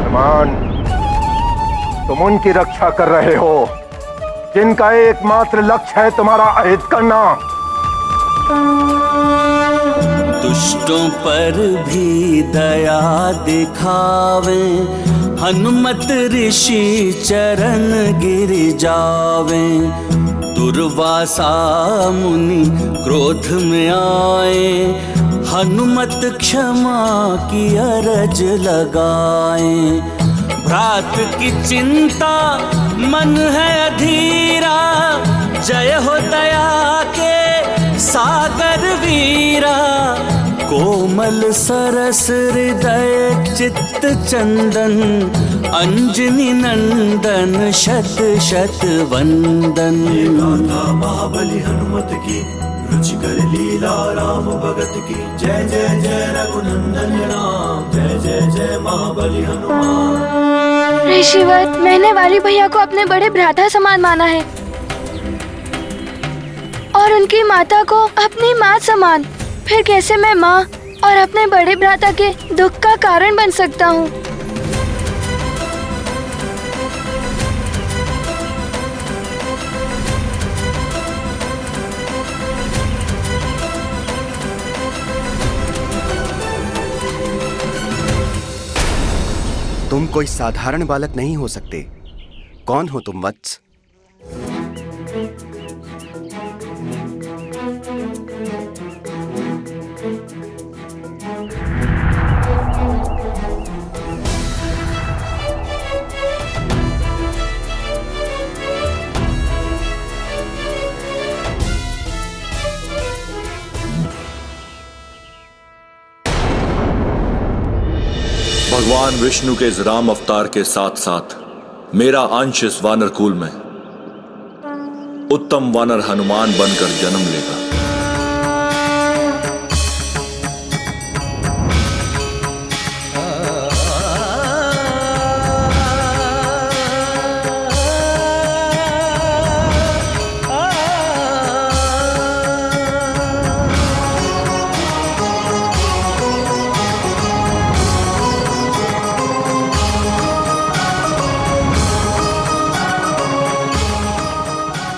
हनुमान, तुम उनकी रक्षा कर रहे हो जिनका एकमात्र लक्ष्य है तुम्हारा अहित करना। दुष्टों पर भी दया दिखावे, हनुमत ऋषि चरण गिर जावे। दुर्वासा मुनि क्रोध में आए, हनुमत क्षमा की अरज लगाए। भ्रात की चिंता मन है अधीरा, जय हो दया के सागर वीरा। कोमल सरस हृदय चित्त चंदन, अंजनी नंदन शत शत वंदन। गाथा महाबली हनुमत की, रुचिकर लीला राम भगत की। जय जय जय रघुनंदन राम, जय जय जय महाबली हनुमान। ऋषिवर, मैंने वाली भैया को अपने बड़े भ्राता समान माना है और उनकी माता को अपनी माँ समान। फिर कैसे मैं माँ और अपने बड़े भ्राता के दुख का कारण बन सकता हूँ? तुम कोई साधारण बालक नहीं हो सकते। कौन हो तुम वत्स? भगवान विष्णु के इस राम अवतार के साथ साथ मेरा अंश इस वानर कुल में उत्तम वानर हनुमान बनकर जन्म लेगा।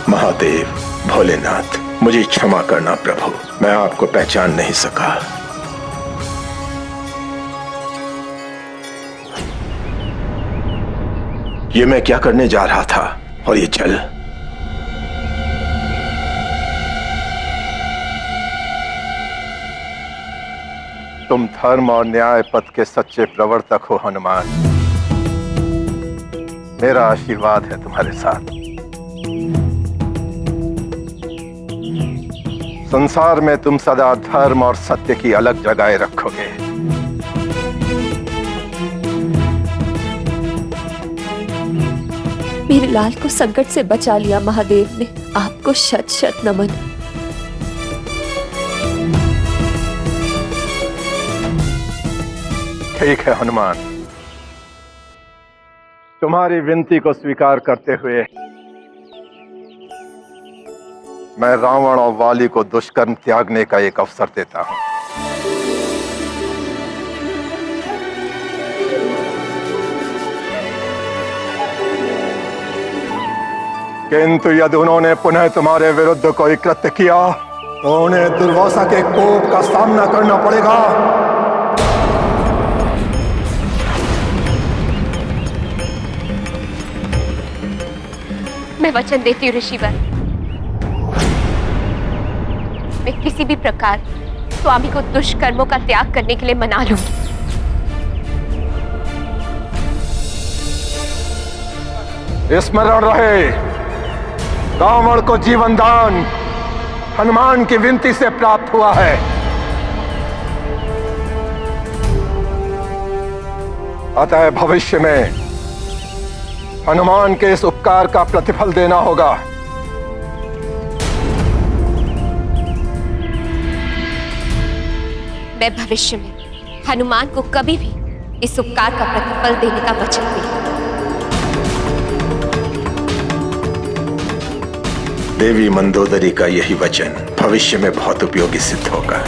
महादेव, भोलेनाथ, मुझे क्षमा करना प्रभु, मैं आपको पहचान नहीं सका। ये मैं क्या करने जा रहा था? और ये जल? तुम धर्म और न्याय पथ के सच्चे प्रवर्तक हो हनुमान। मेरा आशीर्वाद है तुम्हारे साथ। संसार में तुम सदा धर्म और सत्य की अलग जगह रखोगे। मेरे लाल को संकट से बचा लिया महादेव ने, आपको शत शत नमन। ठीक है हनुमान, तुम्हारी विनती को स्वीकार करते हुए मैं रावण और वाली को दुष्कर्म त्यागने का एक अवसर देता हूं। किंतु यदि उन्होंने पुनः तुम्हारे विरुद्ध कोई कृत्य किया तो उन्हें दुर्वासा के कोप का सामना करना पड़ेगा। मैं वचन देती हूँ ऋषिवर, मैं किसी भी प्रकार स्वामी को दुष्कर्मों का त्याग करने के लिए मना लूंगी। स्मरण रहे, रावण को जीवन दान हनुमान की विनती से प्राप्त हुआ है। अतः भविष्य में हनुमान के इस उपकार का प्रतिफल देना होगा। मैं भविष्य में हनुमान को कभी भी इस उपकार का प्रतिफल देने का वचन दूंगी। देवी मंदोदरी का यही वचन भविष्य में बहुत उपयोगी सिद्ध होगा।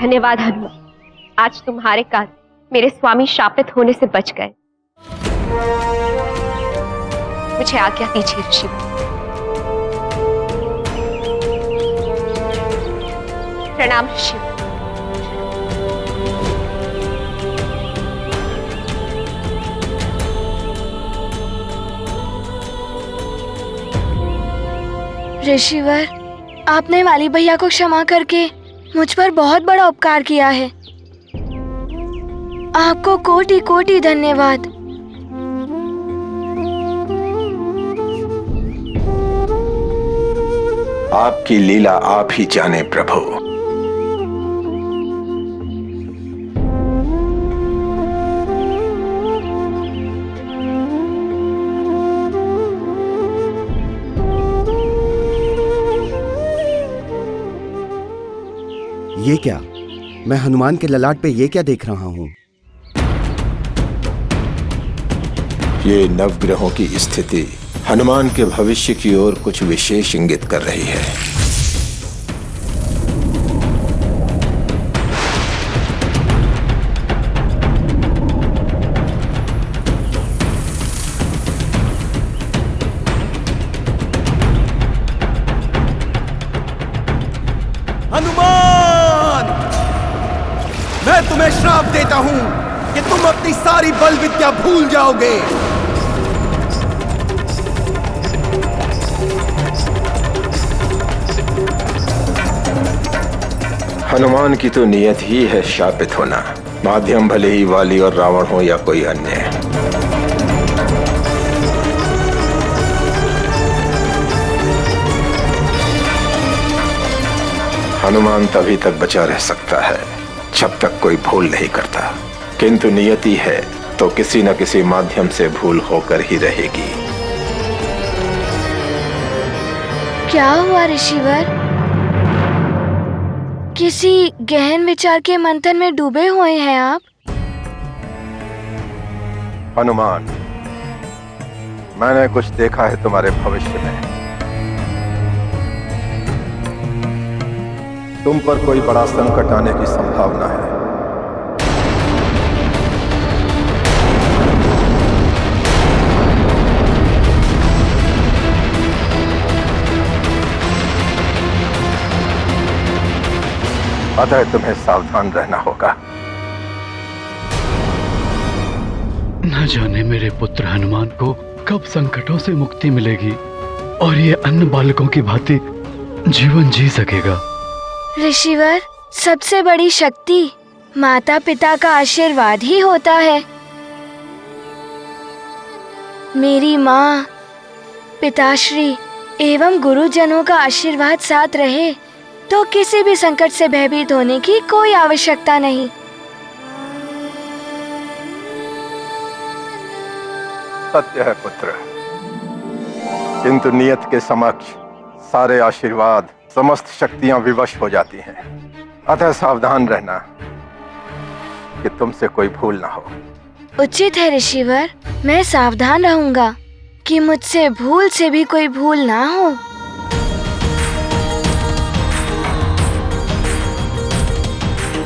धन्यवाद हनुमान, आज तुम्हारे कारण मेरे स्वामी शापित होने से बच गए। मुझे आज्ञा दीजिए ऋषिवर। प्रणाम ऋषिवर। ऋषिवर, आपने वाली भैया को क्षमा करके मुझ पर बहुत बड़ा उपकार किया है। आपको कोटि कोटि धन्यवाद। आपकी लीला आप ही जाने प्रभु। ये क्या? मैं हनुमान के ललाट पे ये क्या देख रहा हूँ? ये नवग्रहों की स्थिति हनुमान के भविष्य की ओर कुछ विशेष इंगित कर रही है। हनुमान! मैं तुम्हें श्राप देता हूं कि तुम अपनी सारी बल विद्या भूल जाओगे। हनुमान की तो नियत ही है शापित होना, माध्यम भले ही वाली और रावण हो या कोई अन्य। हनुमान तभी तक बचा रह सकता है जब तक कोई भूल नहीं करता, किंतु नियति है तो किसी न किसी माध्यम से भूल होकर ही रहेगी। क्या हुआ ऋषिवर? किसी गहन विचार के मंथन में डूबे हुए हैं आप? हनुमान, मैंने कुछ देखा है तुम्हारे भविष्य में। तुम पर कोई बड़ा संकट आने की संभावना है। अतः तुम्हें सावधान रहना होगा। न जाने मेरे पुत्र हनुमान को कब संकटों से मुक्ति मिलेगी और ये अन्य बालकों की भांति जीवन जी सकेगा। ऋषिवर, सबसे बड़ी शक्ति माता पिता का आशीर्वाद ही होता है। मेरी माँ, पिताश्री एवं गुरुजनों का आशीर्वाद साथ रहे तो किसी भी संकट से भयभीत होने की कोई आवश्यकता नहीं। सत्य है पुत्र, किंतु नियत के समक्ष सारे आशीर्वाद, समस्त शक्तियां विवश हो जाती हैं। अतः सावधान रहना कि तुमसे कोई भूल ना हो। उचित है ऋषिवर, मैं सावधान रहूंगा कि मुझसे भूल से भी कोई भूल ना हो।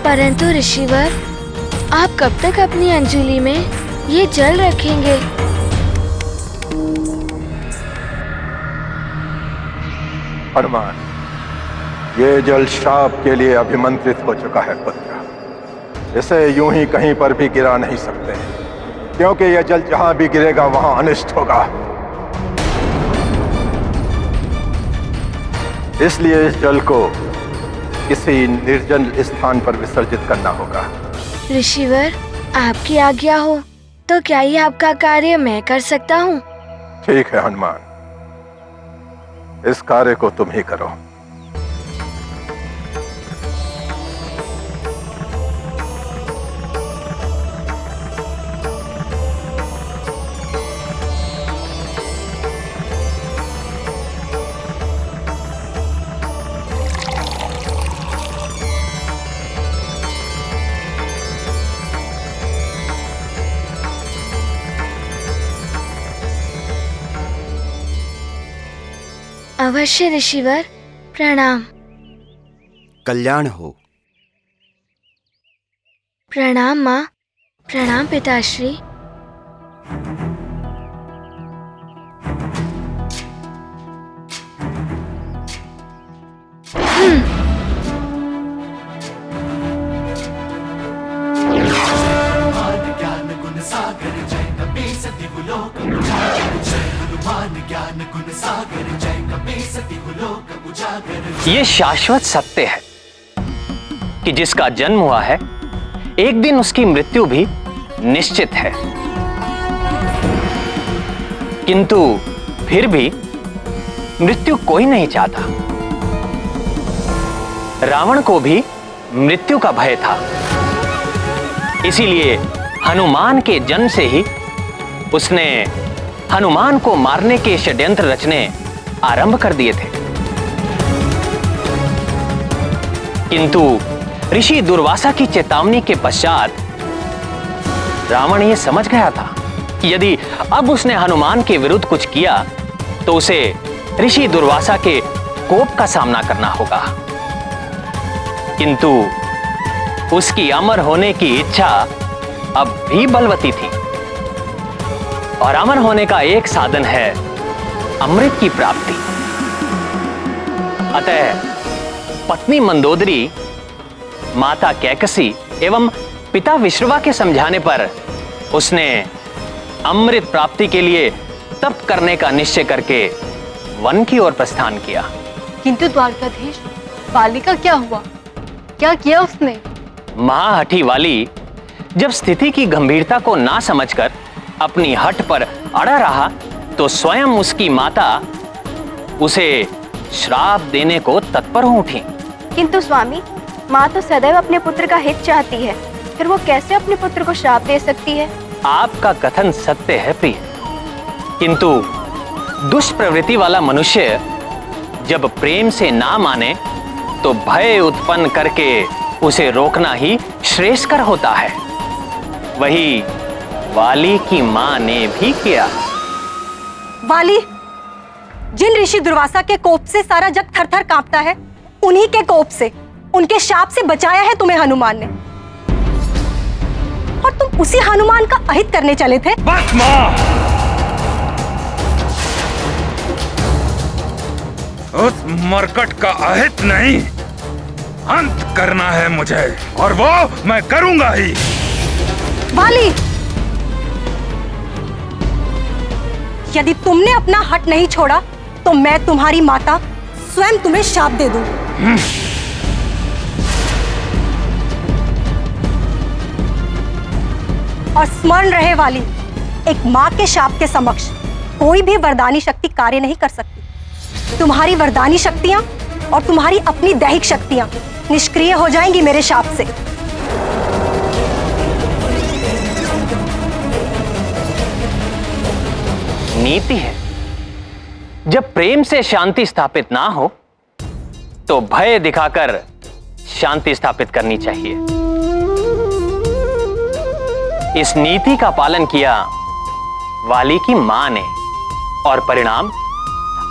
परंतु ऋषिवर, आप कब तक अपनी अंजलि में ये जल रखेंगे? हनुमान, ये जल श्राप के लिए अभिमंत्रित हो चुका है पुत्र। इसे यूं ही कहीं पर भी गिरा नहीं सकते, क्योंकि यह जल जहां भी गिरेगा वहां अनिष्ट होगा। इसलिए इस जल को किसी निर्जन स्थान पर विसर्जित करना होगा। ऋषिवर, आपकी आज्ञा हो तो क्या ये आपका कार्य मैं कर सकता हूँ? ठीक है हनुमान, इस कार्य को तुम ही करो। अवश्य ऋषिवर, प्रणाम। कल्याण हो। प्रणाम माँ। प्रणाम पिताश्री। ज्ञान गुण सागर जय कपी सती गुलोक उजागर जय हनुमान ज्ञान गुण सागर जय कपी सती गुलोक उजागर। ये शाश्वत सत्य है कि जिसका जन्म हुआ है एक दिन उसकी मृत्यु भी निश्चित है, किंतु फिर भी मृत्यु कोई नहीं चाहता। रावण को भी मृत्यु का भय था, इसीलिए हनुमान के जन्म से ही उसने हनुमान को मारने के षड्यंत्र रचने आरंभ कर दिए थे। किंतु ऋषि दुर्वासा की चेतावनी के पश्चात रावण यह समझ गया था कि यदि अब उसने हनुमान के विरुद्ध कुछ किया तो उसे ऋषि दुर्वासा के कोप का सामना करना होगा। किंतु उसकी अमर होने की इच्छा अब भी बलवती थी, और अमर होने का एक साधन है अमृत की प्राप्ति। अतः पत्नी मंदोदरी, माता कैकसी एवं पिता विश्रवा के समझाने पर उसने अमृत प्राप्ति के लिए तप करने का निश्चय करके वन की ओर प्रस्थान किया। किंतु द्वारकाधीश, वाली का क्या हुआ? क्या किया उसने? महाहठी वाली जब स्थिति की गंभीरता को ना समझकर अपनी हट पर अड़ा रहा तो स्वयं उसकी माता उसे श्राप देने को तत्पर हो उठी। किंतु स्वामी, माँ तो सदैव अपने पुत्र का हित चाहती है, फिर वो कैसे अपने पुत्र को श्राप दे सकती है? आपका कथन सत्य है प्रिय, किंतु दुष्प्रवृत्ति वाला मनुष्य जब प्रेम से ना माने तो भय उत्पन्न करके उसे रोकना ही श्रेयस्कर होता है। वही वाली की मां ने भी किया। वाली, जिन ऋषि दुर्वासा के कोप से सारा जग थर-थर कांपता है, उन्हीं के कोप से, उनके शाप से बचाया है तुम्हें हनुमान ने, और तुम उसी हनुमान का अहित करने चले थे। बस मां, उस मरकट का अहित नहीं, अंत करना है मुझे, और वो मैं करूंगा ही। वाली, यदि तुमने अपना हट नहीं छोड़ा तो मैं तुम्हारी माता स्वयं तुम्हें शाप दे दूं। और स्मरण रहे वाली, एक माँ के शाप के समक्ष कोई भी वरदानी शक्ति कार्य नहीं कर सकती। तुम्हारी वरदानी शक्तियां और तुम्हारी अपनी दैहिक शक्तियां निष्क्रिय हो जाएंगी मेरे शाप से। नीति है, जब प्रेम से शांति स्थापित ना हो तो भय दिखाकर शांति स्थापित करनी चाहिए। इस नीति का पालन किया वाली की मां ने, और परिणाम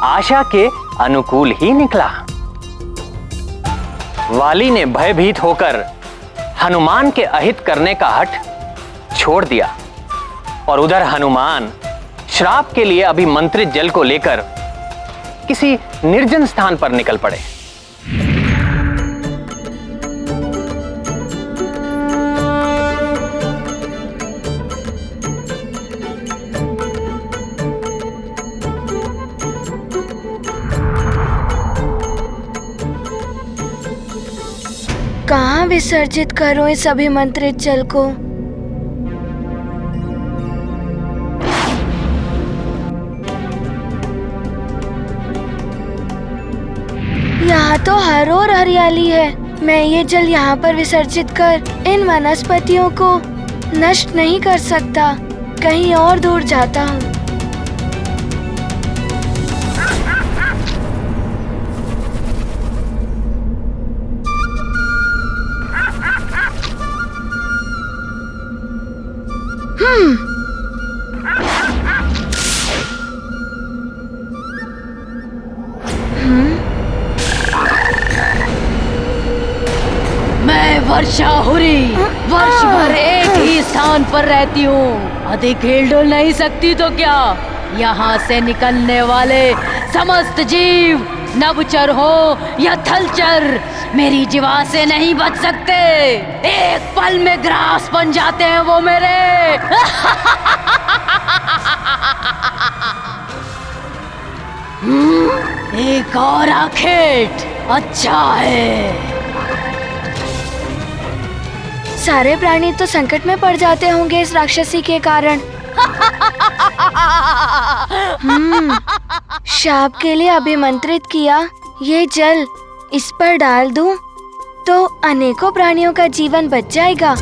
आशा के अनुकूल ही निकला। वाली ने भयभीत होकर हनुमान के अहित करने का हठ छोड़ दिया, और उधर हनुमान श्राप के लिए अभिमंत्रित जल को लेकर किसी निर्जन स्थान पर निकल पड़े। कहाँ विसर्जित करूं इस अभिमंत्रित जल को? यहाँ तो हर ओर हरियाली है। मैं ये जल यहाँ पर विसर्जित कर इन वनस्पतियों को नष्ट नहीं कर सकता। कहीं और दूर जाता हूँ। मैं वर्षाहुरी वर्ष भर एक ही स्थान पर रहती हूँ। अधिक हिल डुल नहीं सकती तो क्या, यहाँ से निकलने वाले समस्त जीव नभचर हो या थलचर मेरी जीवा से नहीं बच सकते। एक पल में ग्रास बन जाते हैं वो मेरे। एक और आखेट अच्छा है। सारे प्राणी तो संकट में पड़ जाते होंगे इस राक्षसी के कारण। शाप के लिए अभिमंत्रित किया ये जल इस पर डाल दूं तो अनेकों प्राणियों का जीवन बच जाएगा।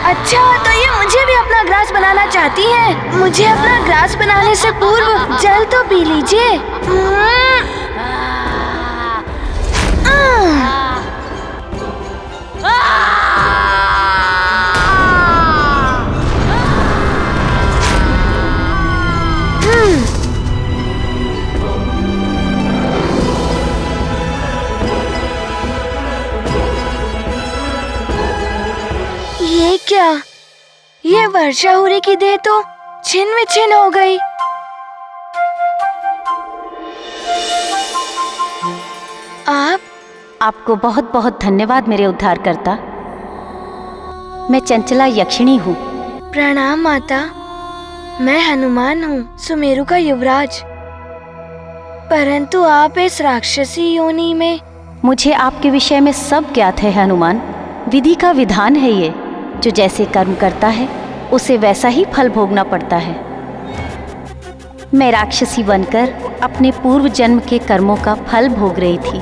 अच्छा, तो ये मुझे भी अपना ग्रास बनाना चाहती है। मुझे अपना ग्रास बनाने से पूर्व जल तो पी लीजिए। ये क्या? ये वर्षाहुरी की देह तो छिन्न विछिन्न हो गई। आपको बहुत बहुत धन्यवाद मेरे उद्धारकर्ता। मैं चंचला यक्षिणी हूँ। प्रणाम माता, मैं हनुमान हूँ, सुमेरु का युवराज। परंतु आप इस राक्षसी योनि में। मुझे आपके विषय में सब ज्ञात है हनुमान। विधि का विधान है ये, जो जैसे कर्म करता है उसे वैसा ही फल भोगना पड़ता है। मैं राक्षसी बनकर अपने पूर्व जन्म के कर्मों का फल भोग रही थी।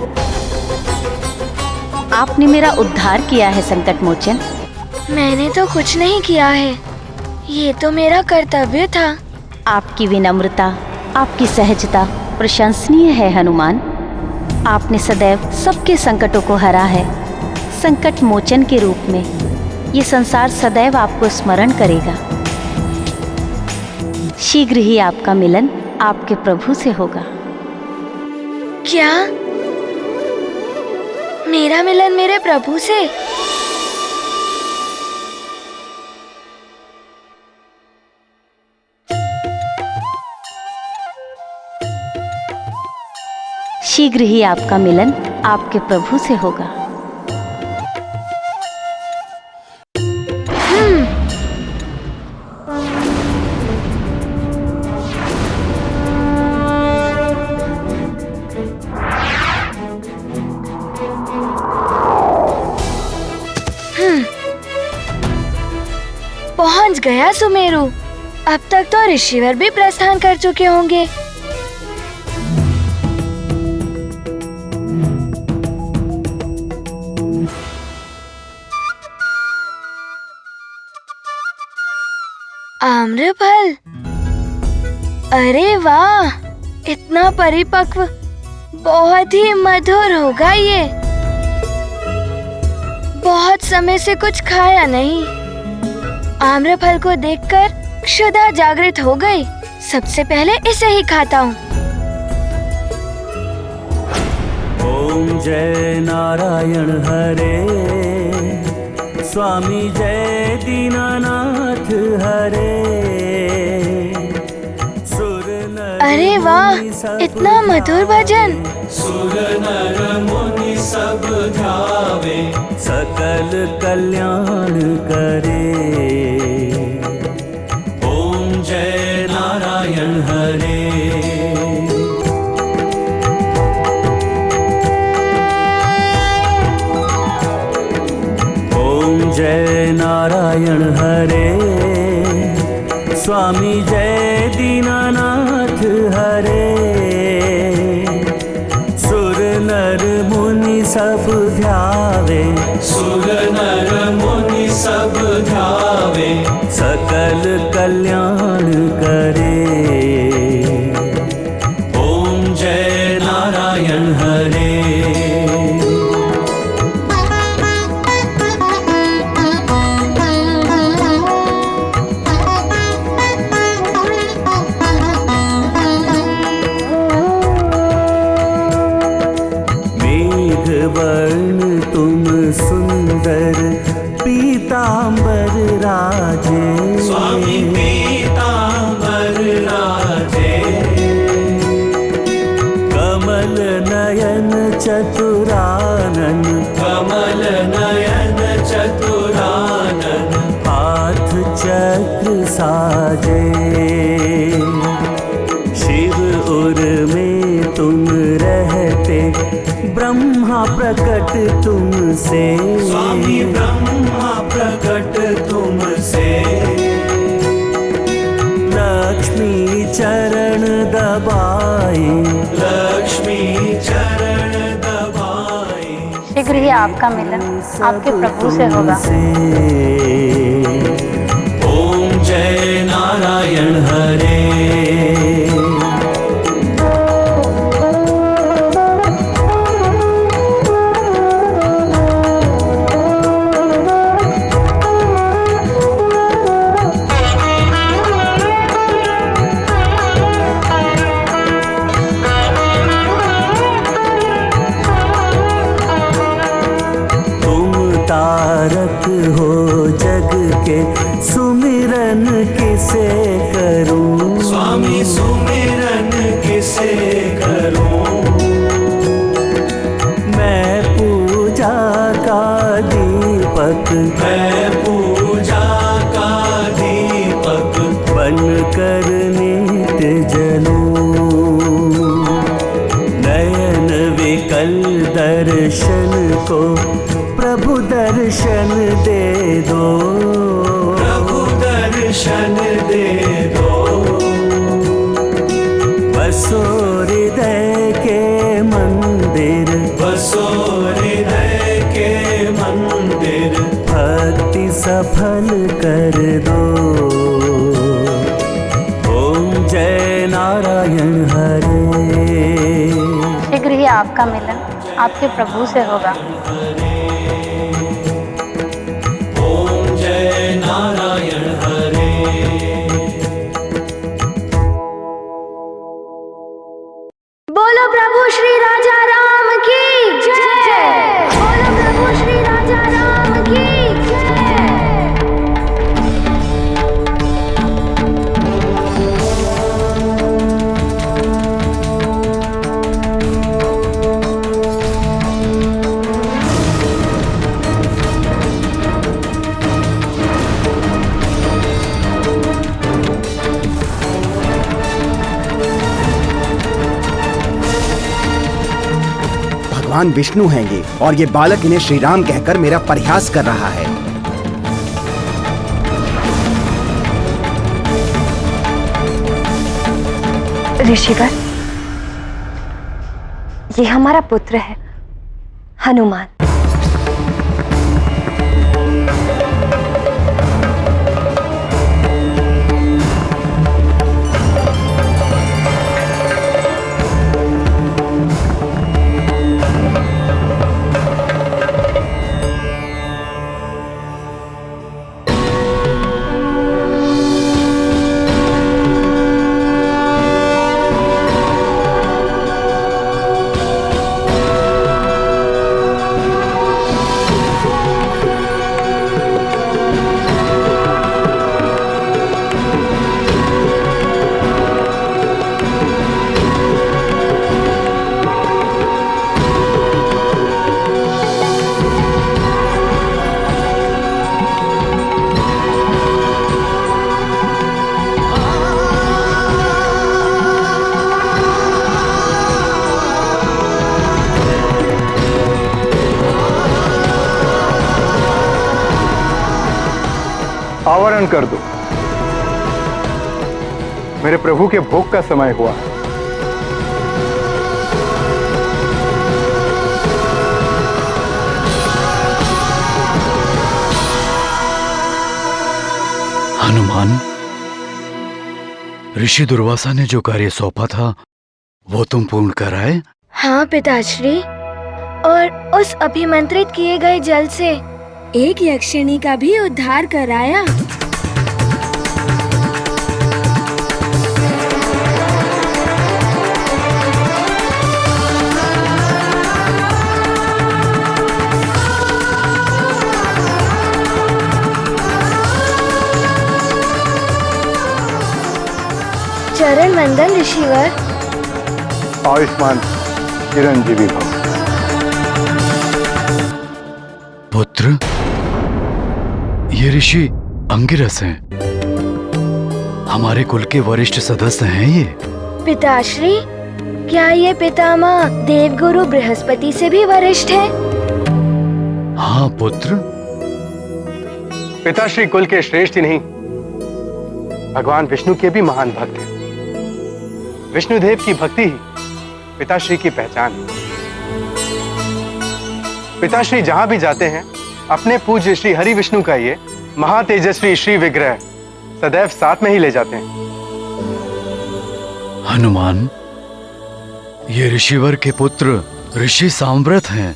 आपने मेरा उद्धार किया है संकट मोचन। मैंने तो कुछ नहीं किया है, ये तो मेरा कर्तव्य था। आपकी विनम्रता, आपकी सहजता प्रशंसनीय है हनुमान। आपने सदैव सबके संकटों को हरा है। संकट मोचन के रूप में ये संसार सदैव आपको स्मरण करेगा। शीघ्र ही आपका मिलन आपके प्रभु से होगा। क्या? मेरा मिलन मेरे प्रभु से? शीघ्र ही आपका मिलन आपके प्रभु से होगा। पहुंच गया सुमेरु। अब तक तो ऋषिवर भी प्रस्थान कर चुके होंगे। आम्रफल, अरे वाह, इतना परिपक्व, बहुत ही मधुर होगा ये। बहुत समय से कुछ खाया नहीं। आम्रफल को देखकर क्षुधा जागृत हो गई। सबसे पहले इसे ही खाता हूँ। ओम जय नारायण हरे, स्वामी जय दीनानाथ हरे। अरे वाह, इतना मधुर भजन। सुर नर मुनि सब ध्यावे, सकल कल्याण करे। ओम जय नारायण हरे। ओम जय नारायण हरे, स्वामी जय दीनानाथ हरे। सुर नर मुनि सब ध्यावे, सुर नर मुनि सब ध्यावे, सकल कल्याण करे। ओम जय नारायण हरे। सुंदर पीतांबर राजे, स्वामी पीतांबर राजे। कमल नयन चतुरानन, कमल नयन चतुरानन, हाथ चक्र साजे। शिव उर में तुम रहते, ब्रह्मा प्रकट तुमसे, स्वामी ब्रह्मा प्रकट तुमसे। लक्ष्मी चरण दबाए, लक्ष्मी चरण दबाए। शीघ्र ही आपका मिलन आपके प्रभु से होगा। ओम जय नारायण हरे। तारक हो जग के, सुमिरन किसे करूं, स्वामी सुमिरन किसे करूं। मैं पूजा का दीपक, मैं पूजा का दीपक, बन कर नित्य जलूं। नयन विकल दर्शन को प्रभु दर्शन दे दो, प्रभु दर्शन दे दो। बसो हृदय के मंदिर, बसो हृदय के मंदिर, भक्ति सफल कर दो। ओम जय नारायण हरे। शीघ्र ही आपका मिलन आपके प्रभु से होगा। ओम जय नारायण हरे। बोलो प्रभु श्री राजा राम की जय। बोलो प्रभु श्री राजा राम की जय। भगवान विष्णु हैं ये, और ये बालक इन्हें श्री राम कहकर मेरा परिहास कर रहा है। ऋषिवर, ये हमारा पुत्र है हनुमान। आवरण कर दो, मेरे प्रभु के भोग का समय हुआ। हनुमान, ऋषि दुर्वासा ने जो कार्य सौंपा था वो तुम पूर्ण कराए? हाँ पिताश्री, और उस अभिमंत्रित किए गए जल से एक यक्षिणी का भी उद्धार कराया। चरण वंदन ऋषिवर। आयुष्मान चिरंजीवी भव। पुत्र, ये ऋषि अंगिरस हैं। हमारे कुल के वरिष्ठ सदस्य हैं ये। पिताश्री, क्या ये पितामह देवगुरु बृहस्पति से भी वरिष्ठ हैं? हाँ पुत्र। पिताश्री कुल के श्रेष्ठ ही नहीं, भगवान विष्णु के भी महान भक्त हैं। विष्णुदेव की भक्ति ही पिताश्री की पहचान है। पिताश्री जहां भी जाते हैं अपने पूज्य श्री हरि विष्णु का ये महातेजस्वी श्री विग्रह सदैव साथ में ही ले जाते हैं। हनुमान, ये ऋषिवर के पुत्र ऋषि सांव्रत हैं।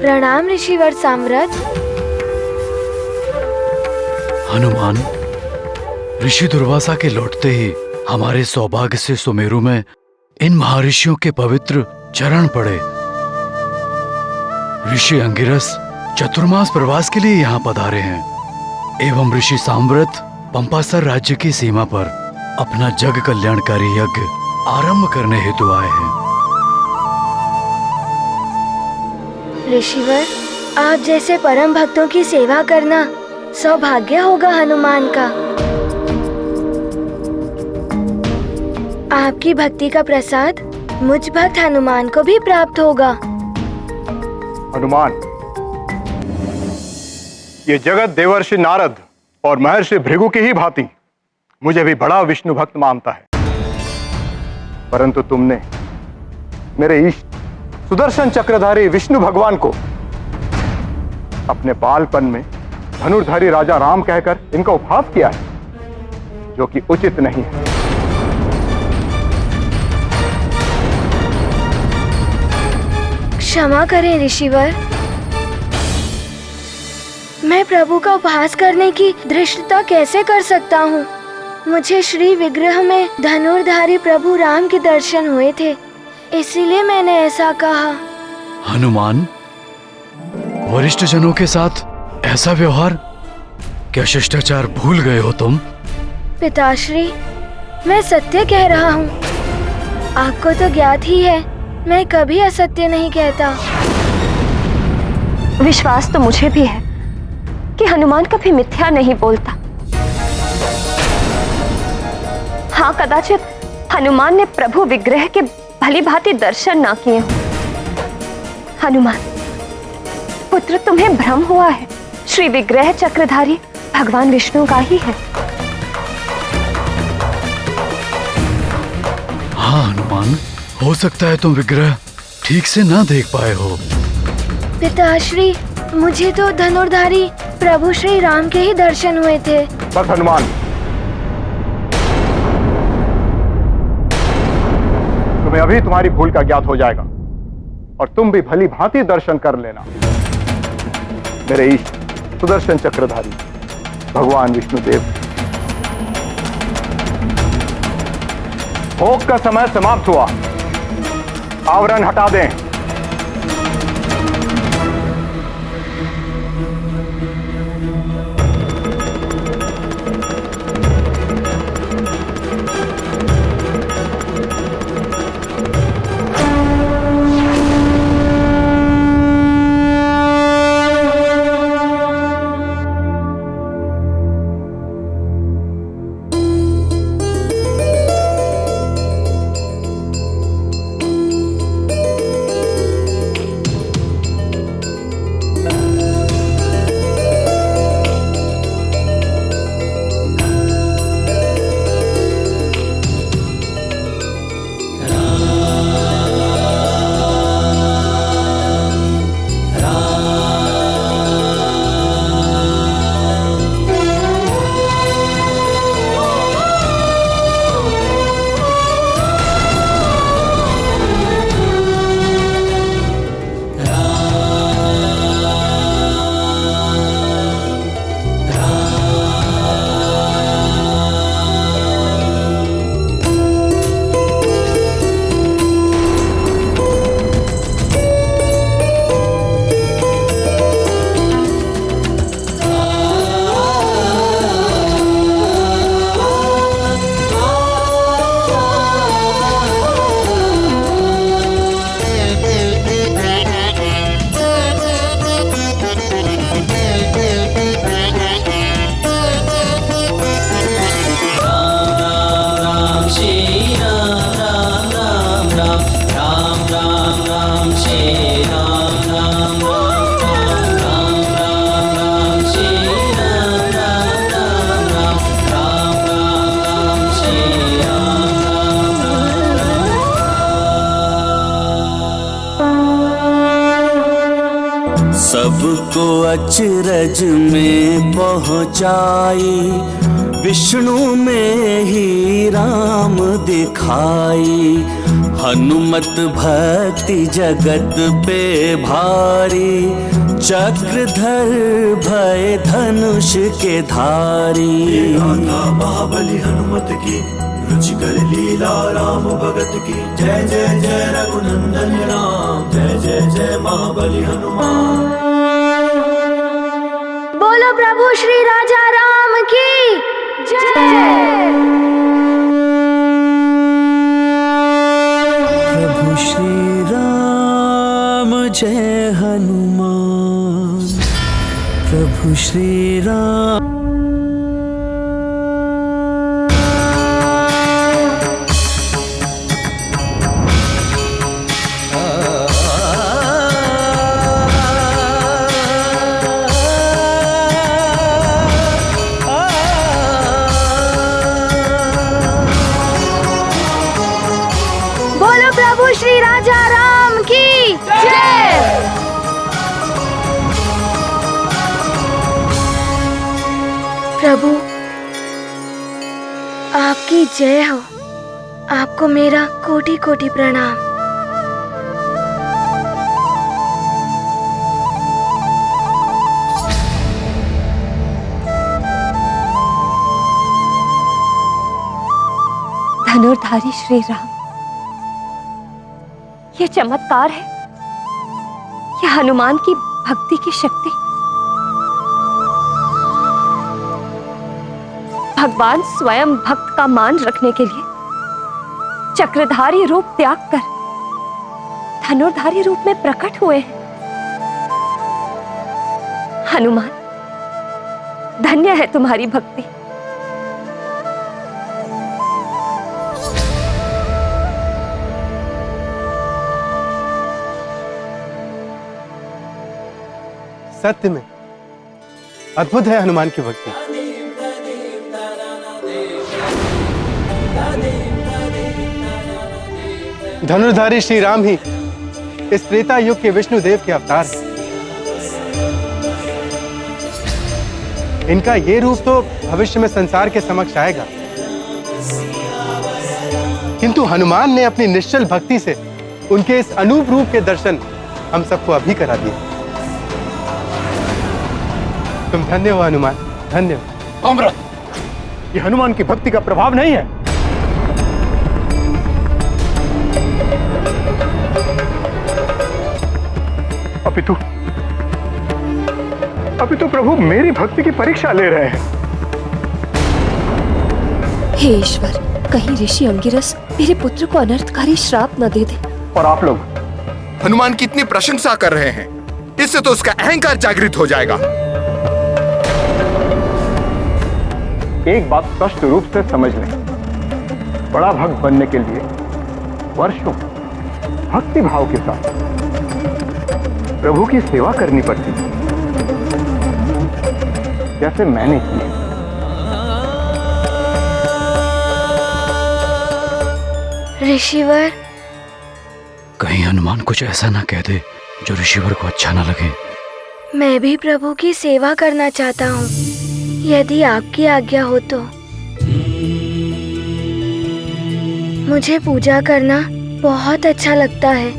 प्रणाम ऋषिवर सांव्रत। हनुमान, ऋषि दुर्वासा के लौटते ही हमारे सौभाग्य से सुमेरु में इन महर्षियों के पवित्र चरण पड़े। ऋषि अंगिरस चतुर्मास प्रवास के लिए यहाँ पधारे हैं एवं ऋषि सांव्रत पंपासर राज्य की सीमा पर अपना जग कल्याणकारी यज्ञ आरंभ करने हेतु आए हैं। ऋषिवर, आप जैसे परम भक्तों की सेवा करना सौभाग्य होगा हनुमान का। आपकी भक्ति का प्रसाद मुझ भक्त हनुमान को भी प्राप्त होगा। हनुमान, ये जगत देवर्षि नारद और महर्षि भृगु की ही भांति मुझे भी बड़ा विष्णु भक्त मानता है, परंतु तुमने मेरे इष्ट सुदर्शन चक्रधारी विष्णु भगवान को अपने बालपन में धनुर्धारी राजा राम कहकर इनका उपहास किया है, जो कि उचित नहीं है। क्षमा करें ऋषिवर, मैं प्रभु का उपहास करने की धृष्टता कैसे कर सकता हूँ? मुझे श्री विग्रह में धनुर्धारी प्रभु राम के दर्शन हुए थे, इसीलिए मैंने ऐसा कहा। हनुमान, वरिष्ठ जनों के साथ ऐसा व्यवहार, क्या शिष्टाचार भूल गए हो तुम? पिताश्री, मैं सत्य कह रहा हूँ। आपको तो ज्ञात ही है, मैं कभी असत्य नहीं कहता। विश्वास तो मुझे भी है कि हनुमान कभी मिथ्या नहीं बोलता। हाँ, कदाचित हनुमान ने प्रभु विग्रह के भली भांति दर्शन ना किए हों। हनुमान पुत्र, तुम्हें भ्रम हुआ है। श्री विग्रह चक्रधारी भगवान विष्णु का ही है। हाँ हनुमान, हो सकता है तुम विग्रह ठीक से ना देख पाए हो। पिताश्री, मुझे तो धनुर्धारी प्रभु श्री राम के ही दर्शन हुए थे। बस हनुमान, तुम्हें अभी तुम्हारी भूल का ज्ञात हो जाएगा और तुम भी भली भांति दर्शन कर लेना मेरे इष्ट सुदर्शन चक्रधारी भगवान विष्णुदेव। भोग का समय समाप्त हुआ, आवरण हटा दें। सबको अचरज में पहुँचाई, विष्णु में ही राम दिखाई। हनुमत भक्ति जगत पे भारी, चक्रधर भय धनुष के धारी। गाथा महाबली हनुमत की, रुचिकर लीला राम भगत की। जय जय जय रघुनंदन राम, जय जय जय महाबली हनुमान। बोलो प्रभु श्री राजा राम की जय। प्रभु श्री राम जय हनुमान, प्रभु श्री राम। बोलो प्रभु श्री राजा राम की जय। प्रभु आपकी जय हो, आपको मेरा कोटि कोटि प्रणाम। धनुर्धारी श्री राम, यह चमत्कार है, यह हनुमान की भक्ति की शक्ति। भगवान स्वयं भक्त का मान रखने के लिए चक्रधारी रूप त्याग कर धनुर्धारी रूप में प्रकट हुए हैं। हनुमान, धन्य है तुम्हारी भक्ति। सत्य में अद्भुत है हनुमान की भक्ति। धनुर्धारी श्री राम ही इस त्रेता युग के विष्णु देव के अवतार हैं। इनका ये रूप तो भविष्य में संसार के समक्ष आएगा, किंतु हनुमान ने अपनी निश्चल भक्ति से उनके इस अनूप रूप के दर्शन हम सबको अभी करा दिए। तुम धन्य हो हनुमान, धन्य हो। अमृत, ये हनुमान की भक्ति का प्रभाव नहीं है। अपितु प्रभु मेरी भक्ति की परीक्षा ले रहे हैं। हे ईश्वर, कहीं ऋषि अंगिरस मेरे पुत्र को अनर्थकारी श्राप न दे दे। और आप लोग हनुमान की इतनी प्रशंसा कर रहे हैं, इससे तो उसका अहंकार जागृत हो जाएगा। एक बात स्पष्ट रूप से समझ लें, बड़ा भक्त बनने के लिए वर्षों भक्ति भाव के साथ प्रभु की सेवा करनी पड़ती है, जैसे मैंने की है। ऋषिवर, कहीं हनुमान कुछ ऐसा ना कह दे जो ऋषिवर को अच्छा ना लगे। मैं भी प्रभु की सेवा करना चाहता हूँ, यदि आपकी आज्ञा हो तो। मुझे पूजा करना बहुत अच्छा लगता है।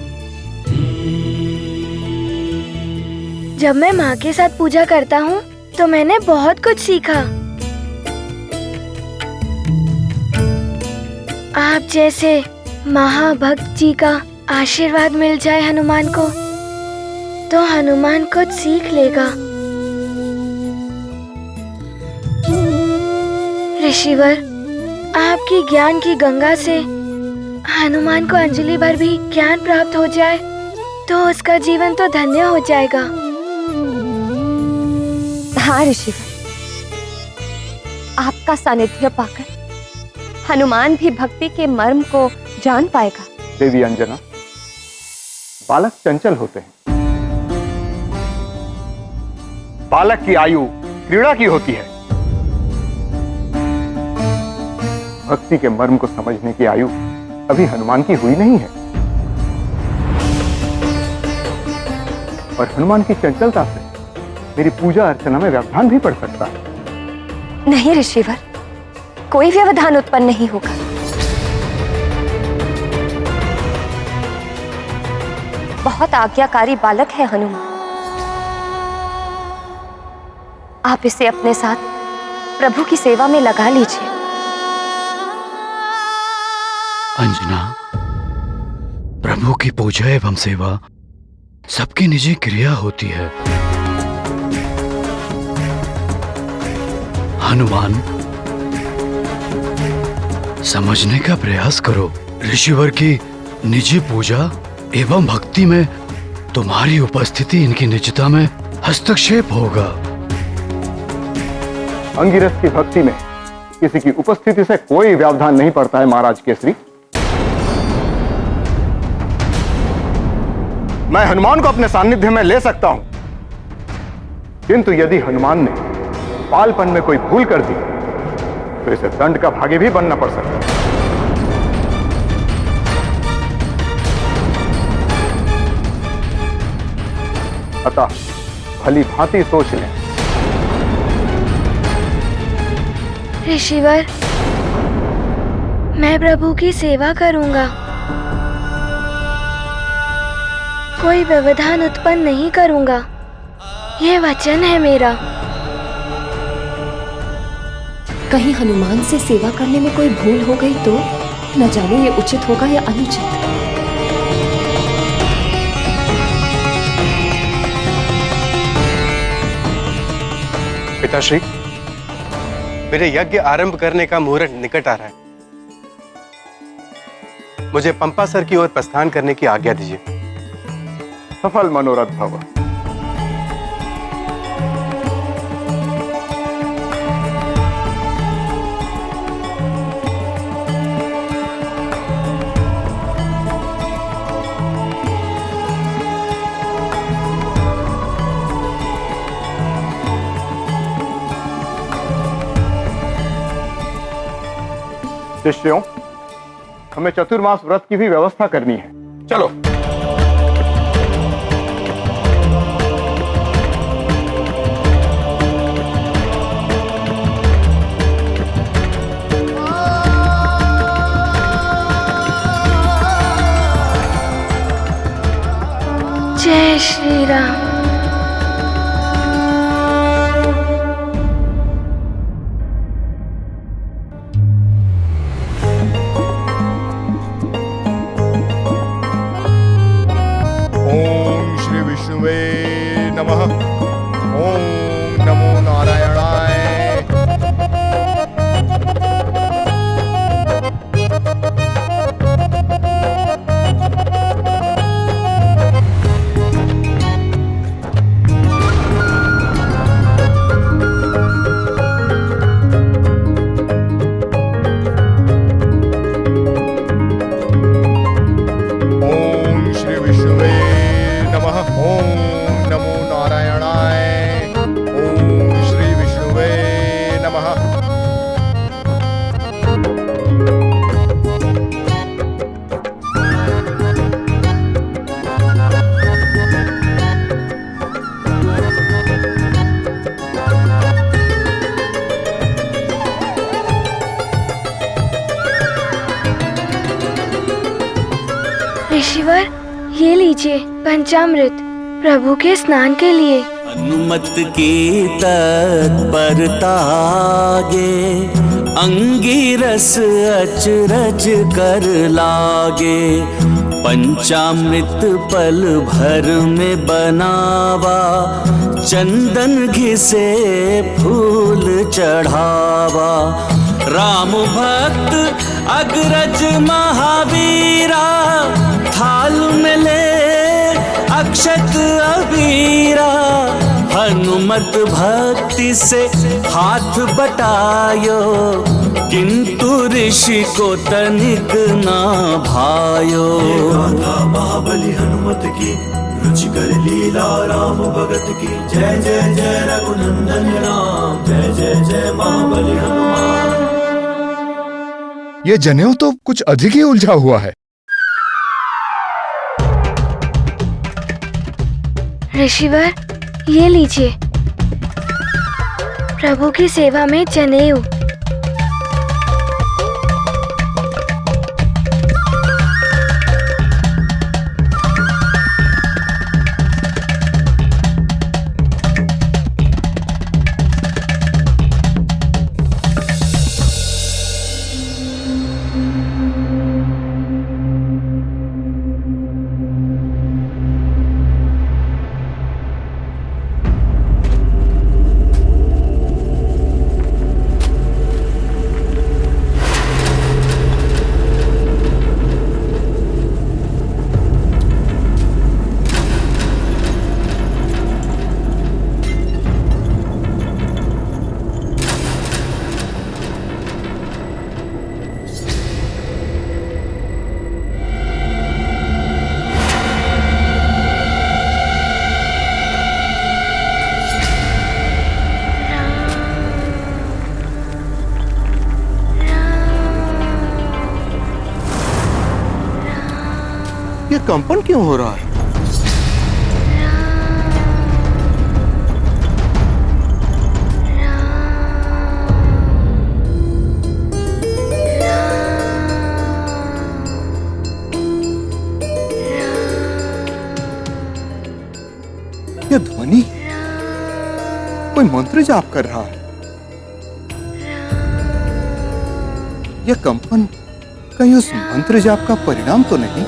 जब मैं माँ के साथ पूजा करता हूँ तो मैंने बहुत कुछ सीखा। आप जैसे महाभक्त जी का आशीर्वाद मिल जाए हनुमान को, तो हनुमान कुछ सीख लेगा। ऋषिवर, आपकी ज्ञान की गंगा से हनुमान को अंजलि भर भी ज्ञान प्राप्त हो जाए तो उसका जीवन तो धन्य हो जाएगा। हाँ ऋषिवर, आपका सानिध्य पाकर हनुमान भी भक्ति के मर्म को जान पाएगा। देवी अंजना, बालक चंचल होते हैं। बालक की आयु क्रीड़ा की होती है। भक्ति के मर्म को समझने की आयु अभी हनुमान की हुई नहीं है, और हनुमान की चंचलता से मेरी पूजा अर्चना में व्यवधान भी पड़ सकता है। नहीं ऋषिवर, कोई व्यवधान उत्पन्न नहीं होगा। बहुत आज्ञाकारी बालक है हनुमान। आप इसे अपने साथ प्रभु की सेवा में लगा लीजिए। अंजना, प्रभु की पूजा एवं सेवा सबकी निजी क्रिया होती है। हनुमान, समझने का प्रयास करो। ऋषिवर की निजी पूजा एवं भक्ति में तुम्हारी उपस्थिति इनकी निजता में हस्तक्षेप होगा। अंगिरस की भक्ति में किसी की उपस्थिति से कोई व्यवधान नहीं पड़ता है महाराज केसरी। मैं हनुमान को अपने सानिध्य में ले सकता हूं, किंतु यदि हनुमान ने बालपन में कोई भूल कर दी तो इसे दंड का भागी भी बनना पड़ सकता है। अतः भली भांति सोच लें। ऋषिवर, मैं प्रभु की सेवा करूंगा, कोई व्यवधान उत्पन्न नहीं करूंगा, यह वचन है मेरा। कहीं हनुमान से सेवा करने में कोई भूल हो गई तो न जाने ये उचित होगा या अनुचित। पिताश्री, मेरे यज्ञ आरंभ करने का मुहूर्त निकट आ रहा है। मुझे पंपासर की ओर प्रस्थान करने की आज्ञा दीजिए। सफल मनोरथ भव। शिष्यों, हमें चतुर्मास व्रत की भी व्यवस्था करनी है। चलो। जय श्री राम। ओम श्री विष्णुवे नमः। ओम नमो नारायणाय। ओम श्री विष्णुवे नमः। ओम नमो नारायणाय। ओम श्री विष्णुवे नमः। ऋषिवर, ये लीजिए पंचामृत प्रभु के स्नान के लिए। अनुमत की तत्परता आगे, अंगिरस अचरज कर लागे। पंचामृत पल भर में बनावा, चंदन घिसे फूल चढ़ावा। राम भक्त अग्रज महावीरा, थाल में ले अक्षत अबीरा। हनुमत भक्ति से हाथ बटायो, किंतु ऋषि को तनिक ना भायो। गाथा महाबली हनुमत की, रुचिकर लीला राम भगत की। जय जय जय रघुनंदन राम, जय जय जय महाबली हनुमान। ये जनेऊ तो कुछ अधिक ही उलझा हुआ है। ऋषिवर, ये लीजिए प्रभु की सेवा में जनेऊ। ये कंपन क्यों हो रहा है? ये ध्वनि कोई मंत्र जाप कर रहा है। यह कंपन कहीं उस मंत्र जाप का परिणाम तो नहीं?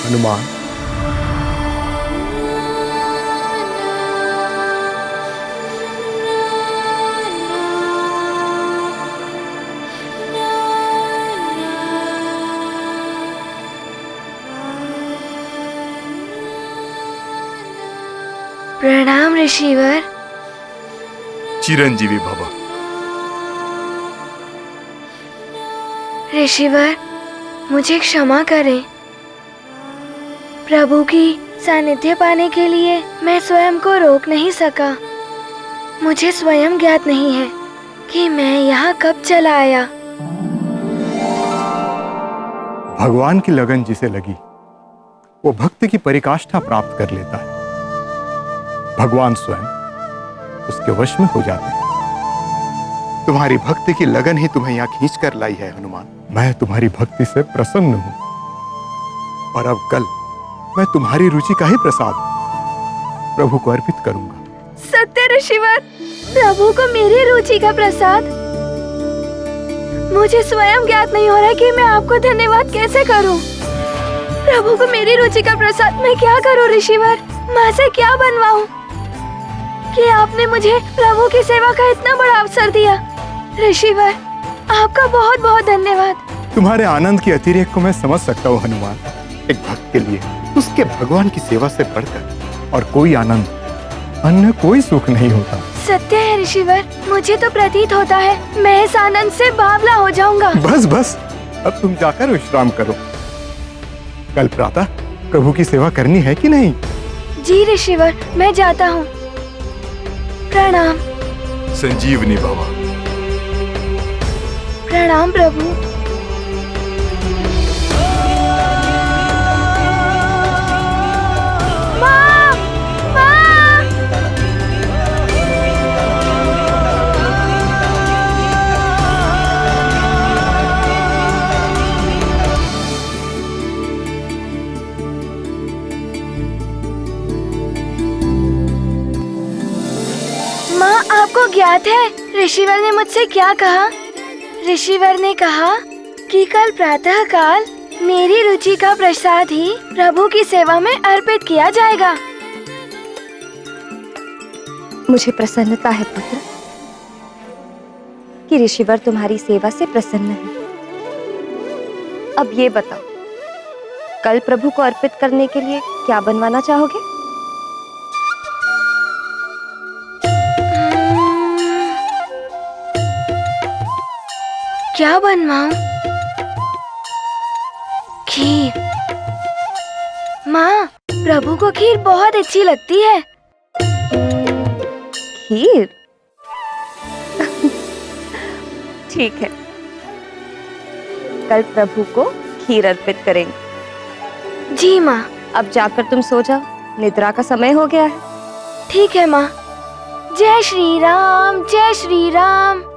हनुमान, प्रणाम ऋषिवर। चिरंजीवी भव। ऋषिवर, मुझे क्षमा करें। प्रभु की सानिध्य पाने के लिए मैं स्वयं को रोक नहीं सका। मुझे स्वयं ज्ञात नहीं है कि मैं यहाँ कब चला आया। भगवान की लगन जिसे लगी वो भक्ति की परिकाष्ठा प्राप्त कर लेता है। भगवान स्वयं उसके वश में हो जाते हैं। तुम्हारी भक्ति की लगन ही तुम्हें यहाँ खींच कर लाई है हनुमान। मैं तुम्हारी भक्ति से प्रसन्न हूँ और अब कल मैं तुम्हारी रुचि का ही प्रसाद प्रभु को अर्पित करूंगा। सत्य ऋषिवर, प्रभु को मेरी रुचि का प्रसाद। मुझे स्वयं ज्ञात नहीं हो रहा कि मैं आपको धन्यवाद कैसे करूं। प्रभु को मेरी रुचि का प्रसाद मैं क्या करूं ऋषिवर? माँ से क्या बनवाऊं कि आपने मुझे प्रभु की सेवा का इतना बड़ा अवसर दिया। ऋषिवर, आपका बहुत बहुत धन्यवाद। तुम्हारे आनंद की अतिरेक को मैं समझ सकता हूँ हनुमान। एक भक्त के लिए उसके भगवान की सेवा से बढ़कर और कोई आनंद, अन्य कोई सुख नहीं होता। सत्य है ऋषिवर, मुझे तो प्रतीत होता है मैं इस आनंद से बावला हो जाऊंगा। बस बस, अब तुम जाकर विश्राम करो। कल प्रातः प्रभु की सेवा करनी है कि नहीं? जी ऋषिवर, मैं जाता हूँ। प्रणाम। संजीवनी बाबा। प्रणाम प्रभु। माँ! माँ! माँ, आपको ज्ञात है ऋषिवर ने मुझसे क्या कहा? ऋषिवर ने कहा कि कल प्रातः काल मेरी रुचि का प्रसाद ही प्रभु की सेवा में अर्पित किया जाएगा। मुझे प्रसन्नता है पुत्र कि ऋषिवर तुम्हारी सेवा से प्रसन्न है। अब ये बताओ, कल प्रभु को अर्पित करने के लिए क्या बनवाना चाहोगे? क्या बनवाऊं? खीर। माँ, प्रभु को खीर बहुत अच्छी लगती है। खीर? ठीक है, कल प्रभु को खीर अर्पित करेंगे। जी माँ। अब जाकर तुम सो जाओ, निद्रा का समय हो गया है। ठीक है माँ। जय श्री राम, जय श्री राम।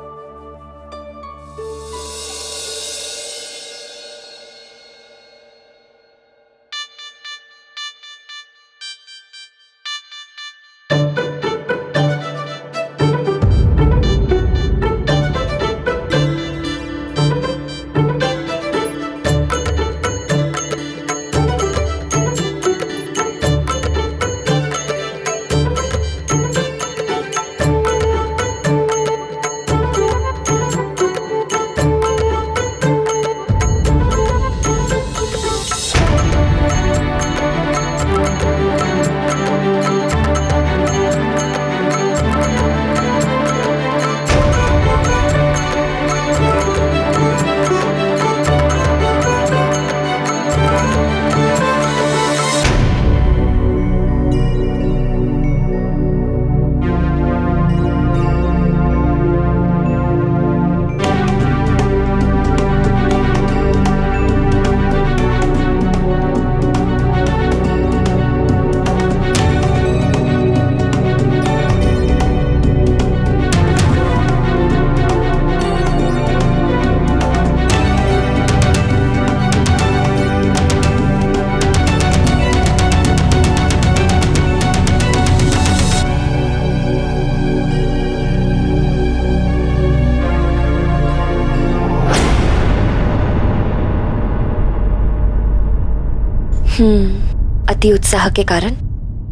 अति उत्साह के कारण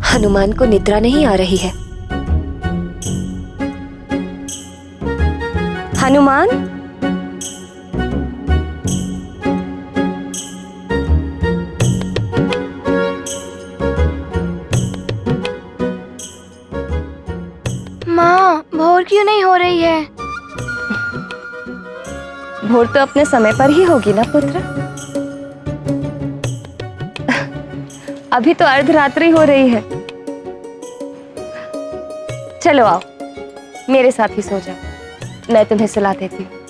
हनुमान को निद्रा नहीं आ रही है। हनुमान, माँ, भोर क्यों नहीं हो रही है? भोर तो अपने समय पर ही होगी ना पुत्र। अभी तो अर्धरात्रि हो रही है। चलो आओ, मेरे साथ ही सो जाओ, मैं तुम्हें सुला देती हूँ।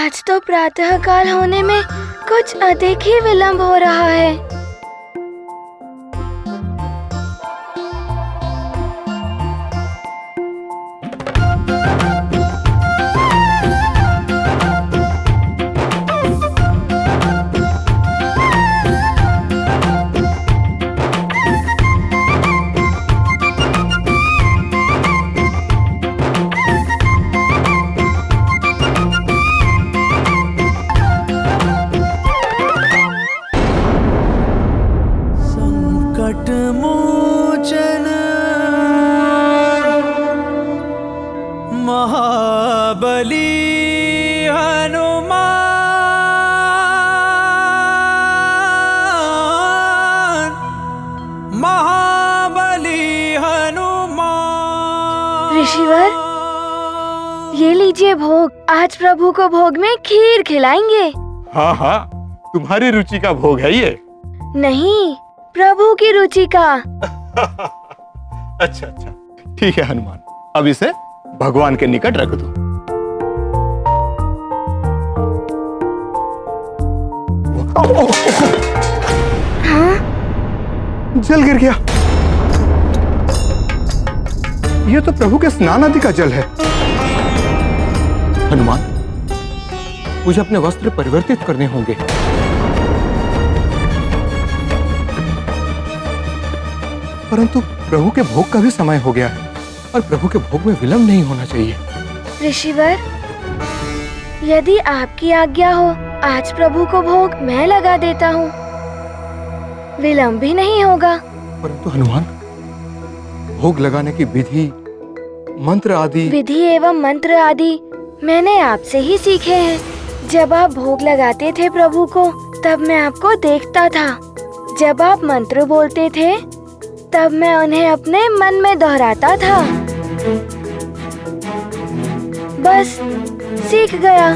आज तो प्रातः काल होने में कुछ अधिक ही विलंब हो रहा है। मोचन महाबली हनुमान, महाबली हनुमान। ऋषिवर, ये लीजिए भोग। आज प्रभु को भोग में खीर खिलाएंगे। हाँ हाँ, तुम्हारी रुचि का भोग है ये। नहीं, प्रभु की रुचि का। अच्छा अच्छा, ठीक है हनुमान, अब इसे भगवान के निकट रख दो। हाँ? जल गिर गया। ये तो प्रभु के स्नान आदि का जल है। हनुमान, मुझे अपने वस्त्र परिवर्तित करने होंगे। परंतु प्रभु के भोग का भी समय हो गया है और प्रभु के भोग में विलंब नहीं होना चाहिए। ऋषिवर, यदि आपकी आज्ञा हो, आज प्रभु को भोग मैं लगा देता हूँ। विलंब भी नहीं होगा। परंतु हनुमान, भोग लगाने की विधि एवं मंत्र आदि मैंने आपसे ही सीखे हैं। जब आप भोग लगाते थे प्रभु को, तब मैं आपको देखता था। जब आप मंत्र बोलते थे, तब मैं उन्हें अपने मन में दोहराता था। बस सीख गया।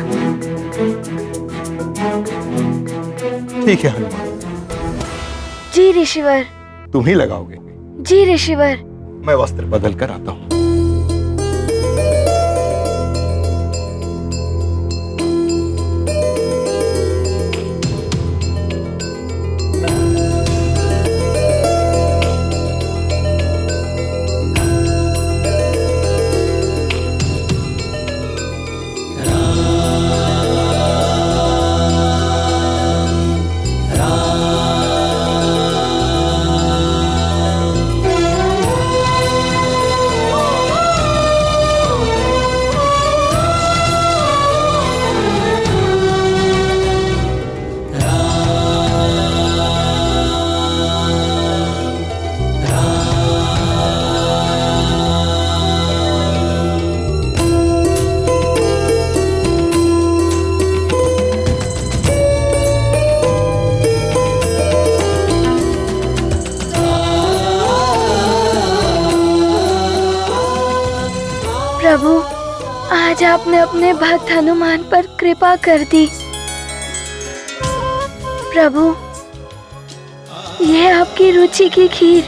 ठीक है हनुमान। जी ऋषिवर। तुम ही लगाओगे? जी ऋषिवर। मैं वस्त्र बदल कर आता हूँ। प्रभु, आज आपने अपने भक्त हनुमान पर कृपा कर दी। प्रभु, यह आपकी रुचि की खीर।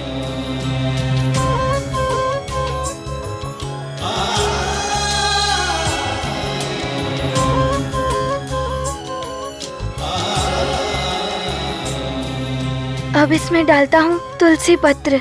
अब इसमें डालता हूँ तुलसी पत्र।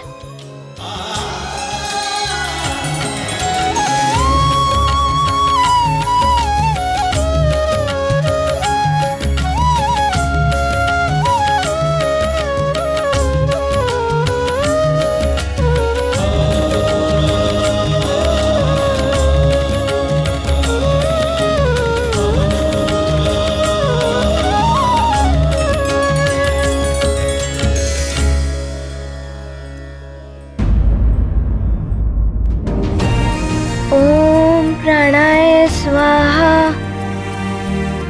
प्राणाय स्वाहा,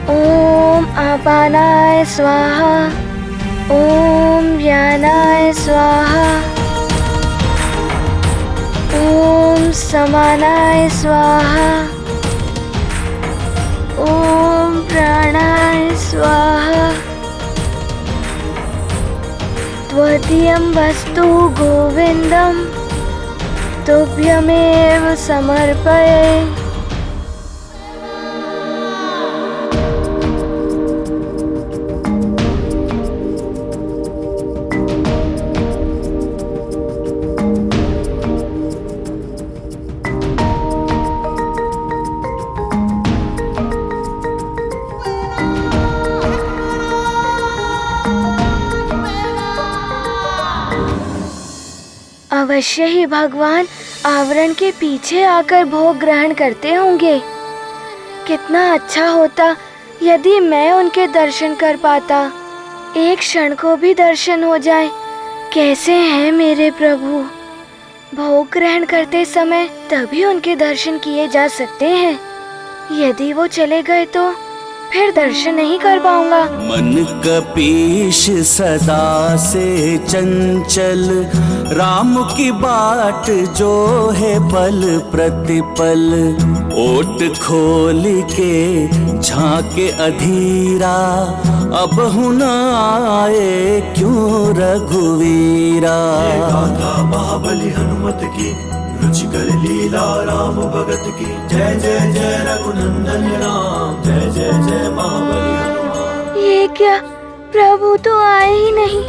ओम अपानाय स्वाहा, ओम व्यानाय स्वाहा, ओम समानाय स्वाहा, ओम प्राणाय स्वाहा। त्वदीयं वस्तु गोविंदम तुभ्यमेव समर्पये। अवश्य ही भगवान आवरण के पीछे आकर भोग ग्रहण करते होंगे। कितना अच्छा होता यदि मैं उनके दर्शन कर पाता, एक क्षण को भी दर्शन हो जाए। कैसे हैं मेरे प्रभु? भोग ग्रहण करते समय तभी उनके दर्शन किए जा सकते हैं। यदि वो चले गए तो फिर दर्शन नहीं कर पाऊंगा। मन कपीश सदा से चंचल, राम की बाट जो है पल प्रतिपल। ओट खोल के झांके अधीरा, अब हुन आए क्यों रघुवीरा। ये गाथा महाबली हनुमत की, रुचिकर लीला राम भगत की। जय जय जय रघुनंदन राम, जय जय जय महाबली हनुमान। ये क्या, प्रभु तो आए ही नहीं।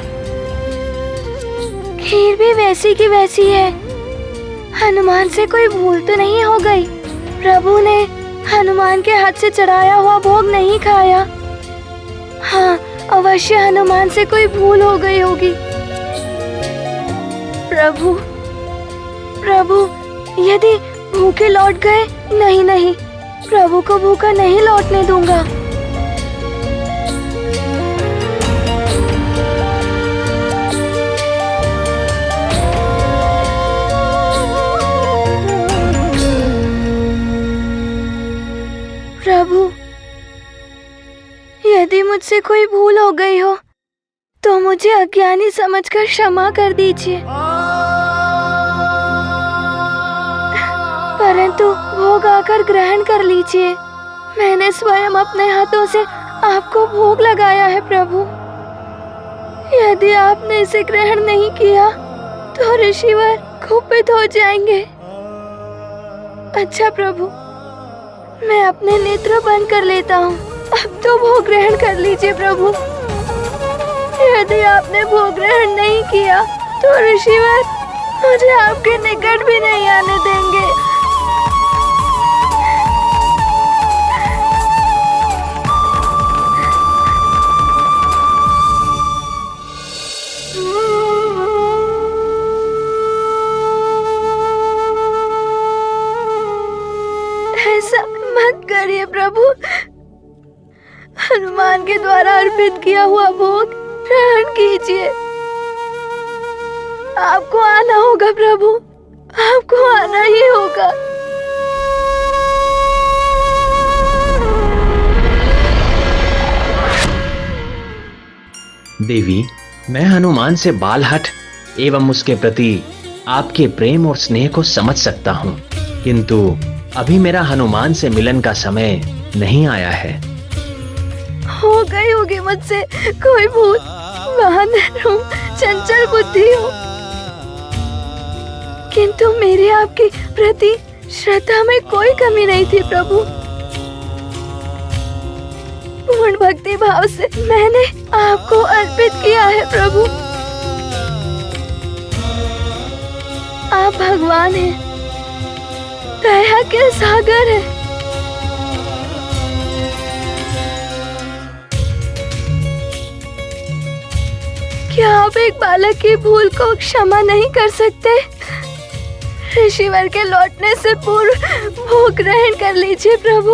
खीर भी वैसी की वैसी है। हनुमान से कोई भूल तो नहीं हो गई? प्रभु ने हनुमान के हाथ से चढ़ाया हुआ भोग नहीं खाया। हाँ, अवश्य हनुमान से कोई भूल हो गई होगी। प्रभु, प्रभु, यदि भूखे लौट गए, नहीं नहीं, प्रभु को भूखा नहीं लौटने दूंगा। प्रभु, यदि मुझसे कोई भूल हो गई हो तो मुझे अज्ञानी समझकर क्षमा कर दीजिए। परंतु भोग आकर ग्रहण कर लीजिए। मैंने स्वयं अपने हाथों से आपको भोग लगाया है प्रभु। यदि आपने इसे ग्रहण नहीं किया तो ऋषिवर कुपित हो जाएंगे। अच्छा प्रभु, मैं अपने नेत्र बंद कर लेता हूँ। अब तो भोग ग्रहण कर लीजिए प्रभु। यदि आपने भोग ग्रहण नहीं किया तो ऋषिवर मुझे आपके निकट भी नहीं आने देंगे। ऐसा मत करिए प्रभु। हनुमान के द्वारा अर्पित किया हुआ भोग ग्रहण कीजिए। आपको आना होगा प्रभु, आपको आना ही होगा। देवी, मैं हनुमान से बालहठ एवं उसके प्रति आपके प्रेम और स्नेह को समझ सकता हूँ, किंतु अभी मेरा हनुमान से मिलन का समय नहीं आया है। हो गई होगी मुझसे कोई भूल। बहादुर हूँ, चंचल बुद्धि हूँ, किंतु मेरी आपके प्रति श्रद्धा में कोई कमी नहीं थी प्रभु। पूर्ण भक्ति भाव से मैंने आपको अर्पित किया है प्रभु। आप भगवान हैं, दया के सागर हैं। क्या आप एक बालक की भूल को क्षमा नहीं कर सकते? ऋषिवर के लौटने से पूर्व भोग ग्रहण कर लीजिए प्रभु,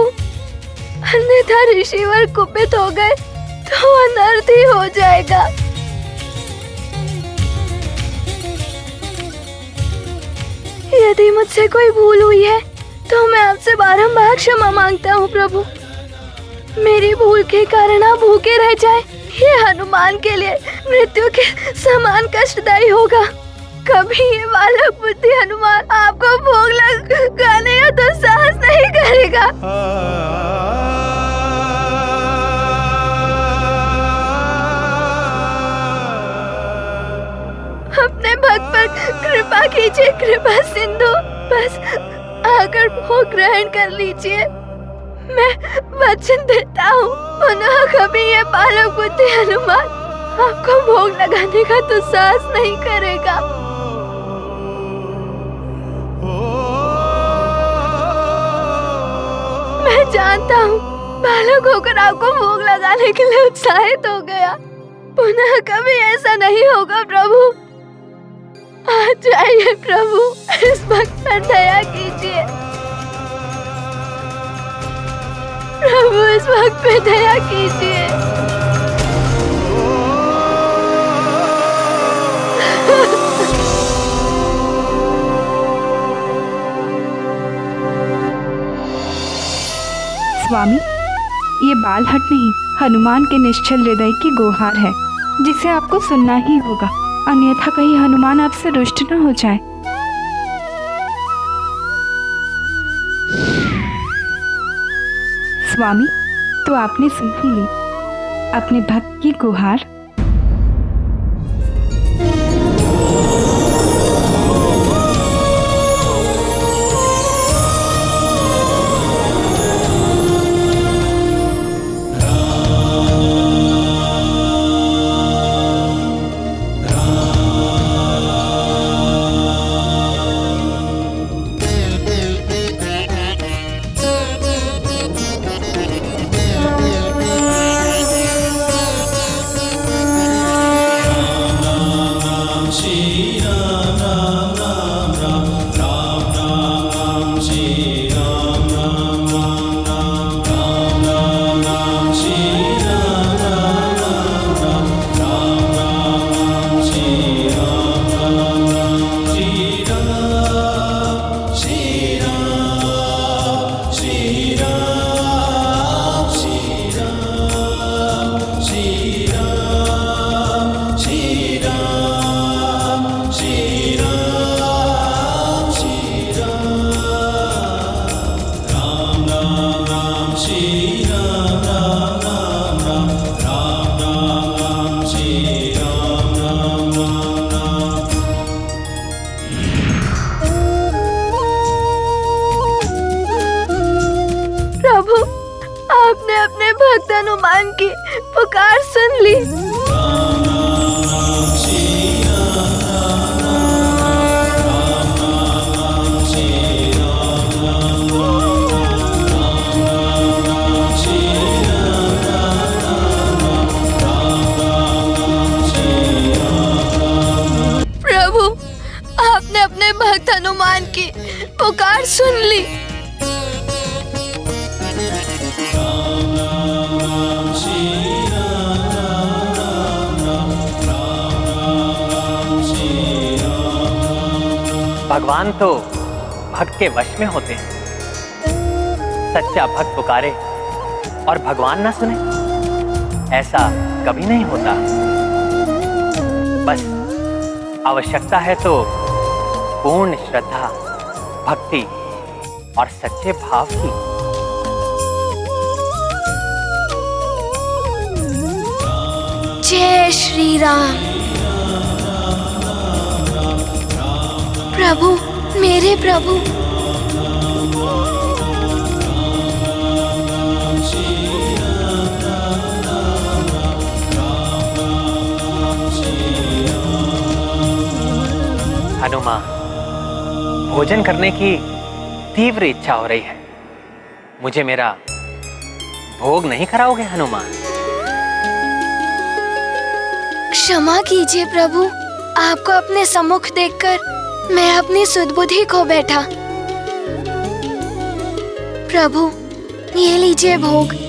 अन्यथा ऋषिवर कुपित हो गए तो अनर्थ ही हो जाएगा। यदि मुझसे कोई भूल हुई है तो मैं आपसे बारंबार क्षमा मांगता हूँ प्रभु। मेरी भूल के कारण आप भूखे रह जाए, ये हनुमान के लिए मृत्यु के समान कष्टदायी होगा। कभी ये बालक बुद्धि हनुमान आपको भोग लगाने का तो साहस नहीं करेगा। अपने भक्त पर कृपा कीजिए, कृपा सिंधु। बस आकर भोग ग्रहण कर लीजिए। मैं वचन देता हूँ, पुनः कभी ये बालक बुद्धि हनुमान आपको भोग लगाने का तो साहस नहीं करेगा। मैं जानता हूँ बालक होकर आपको भोग लगाने के लिए उत्साहित हो गया। पुनः कभी ऐसा नहीं होगा प्रभु। आ जाइए प्रभु, इस भक्त पर दया कीजिए। प्रभु इस भक्त पे दया कीजिए। स्वामी, ये बालहट नहीं, हनुमान के निश्चल हृदय की गुहार है, जिसे आपको सुनना ही होगा, अन्यथा कहीं हनुमान आपसे रुष्ट न हो जाए। स्वामी, तो आपने सुन ही ली अपने भक्त की गुहार। प्रभु, आपने अपने भक्त हनुमान की पुकार सुन ली। प्रभु, आपने अपने भक्त हनुमान की पुकार सुन ली। भगवान तो भक्त के वश में होते हैं। सच्चा भक्त पुकारे और भगवान ना सुने, ऐसा कभी नहीं होता। बस आवश्यकता है तो पूर्ण श्रद्धा, भक्ति और सच्चे भाव की। जय श्री राम। प्रभु, मेरे प्रभु, हनुमान, भोजन करने की तीव्र इच्छा हो रही है। मुझे मेरा भोग नहीं कराओगे हनुमान? क्षमा कीजिए प्रभु, आपको अपने सम्मुख देखकर मैं अपनी सुधबुद्धि खो बैठा। प्रभु, ये लीजिए भोग।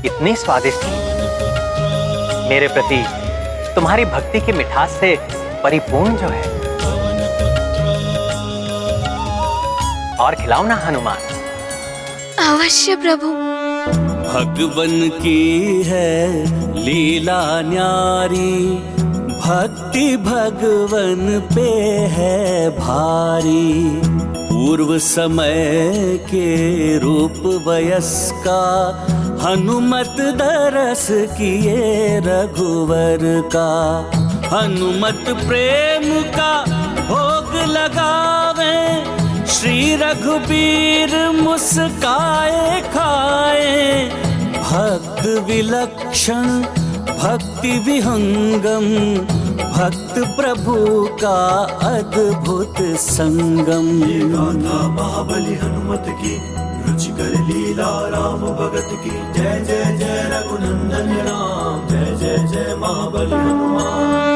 इतनी स्वादिष्ट, मेरे प्रति तुम्हारी भक्ति की मिठास से परिपूर्ण जो है। और खिलाओ ना हनुमान। अवश्य प्रभु। भगवन की है लीला न्यारी, भक्ति भगवन पे है भारी। पूर्व समय के रूप वयस्का, हनुमत दरस किए रघुवर का। हनुमत प्रेम का भोग लगावे, श्री रघुबीर मुस्काए खाए, भक्त विलक्षण भक्ति विहंगम, भक्त प्रभु का अद्भुत संगम। ये गाथा महाबली हनुमत की, रुचिकर लीला राम भगत की। जय जय जय रघुनंदन राम, जय जय जय महाबली हनुमान।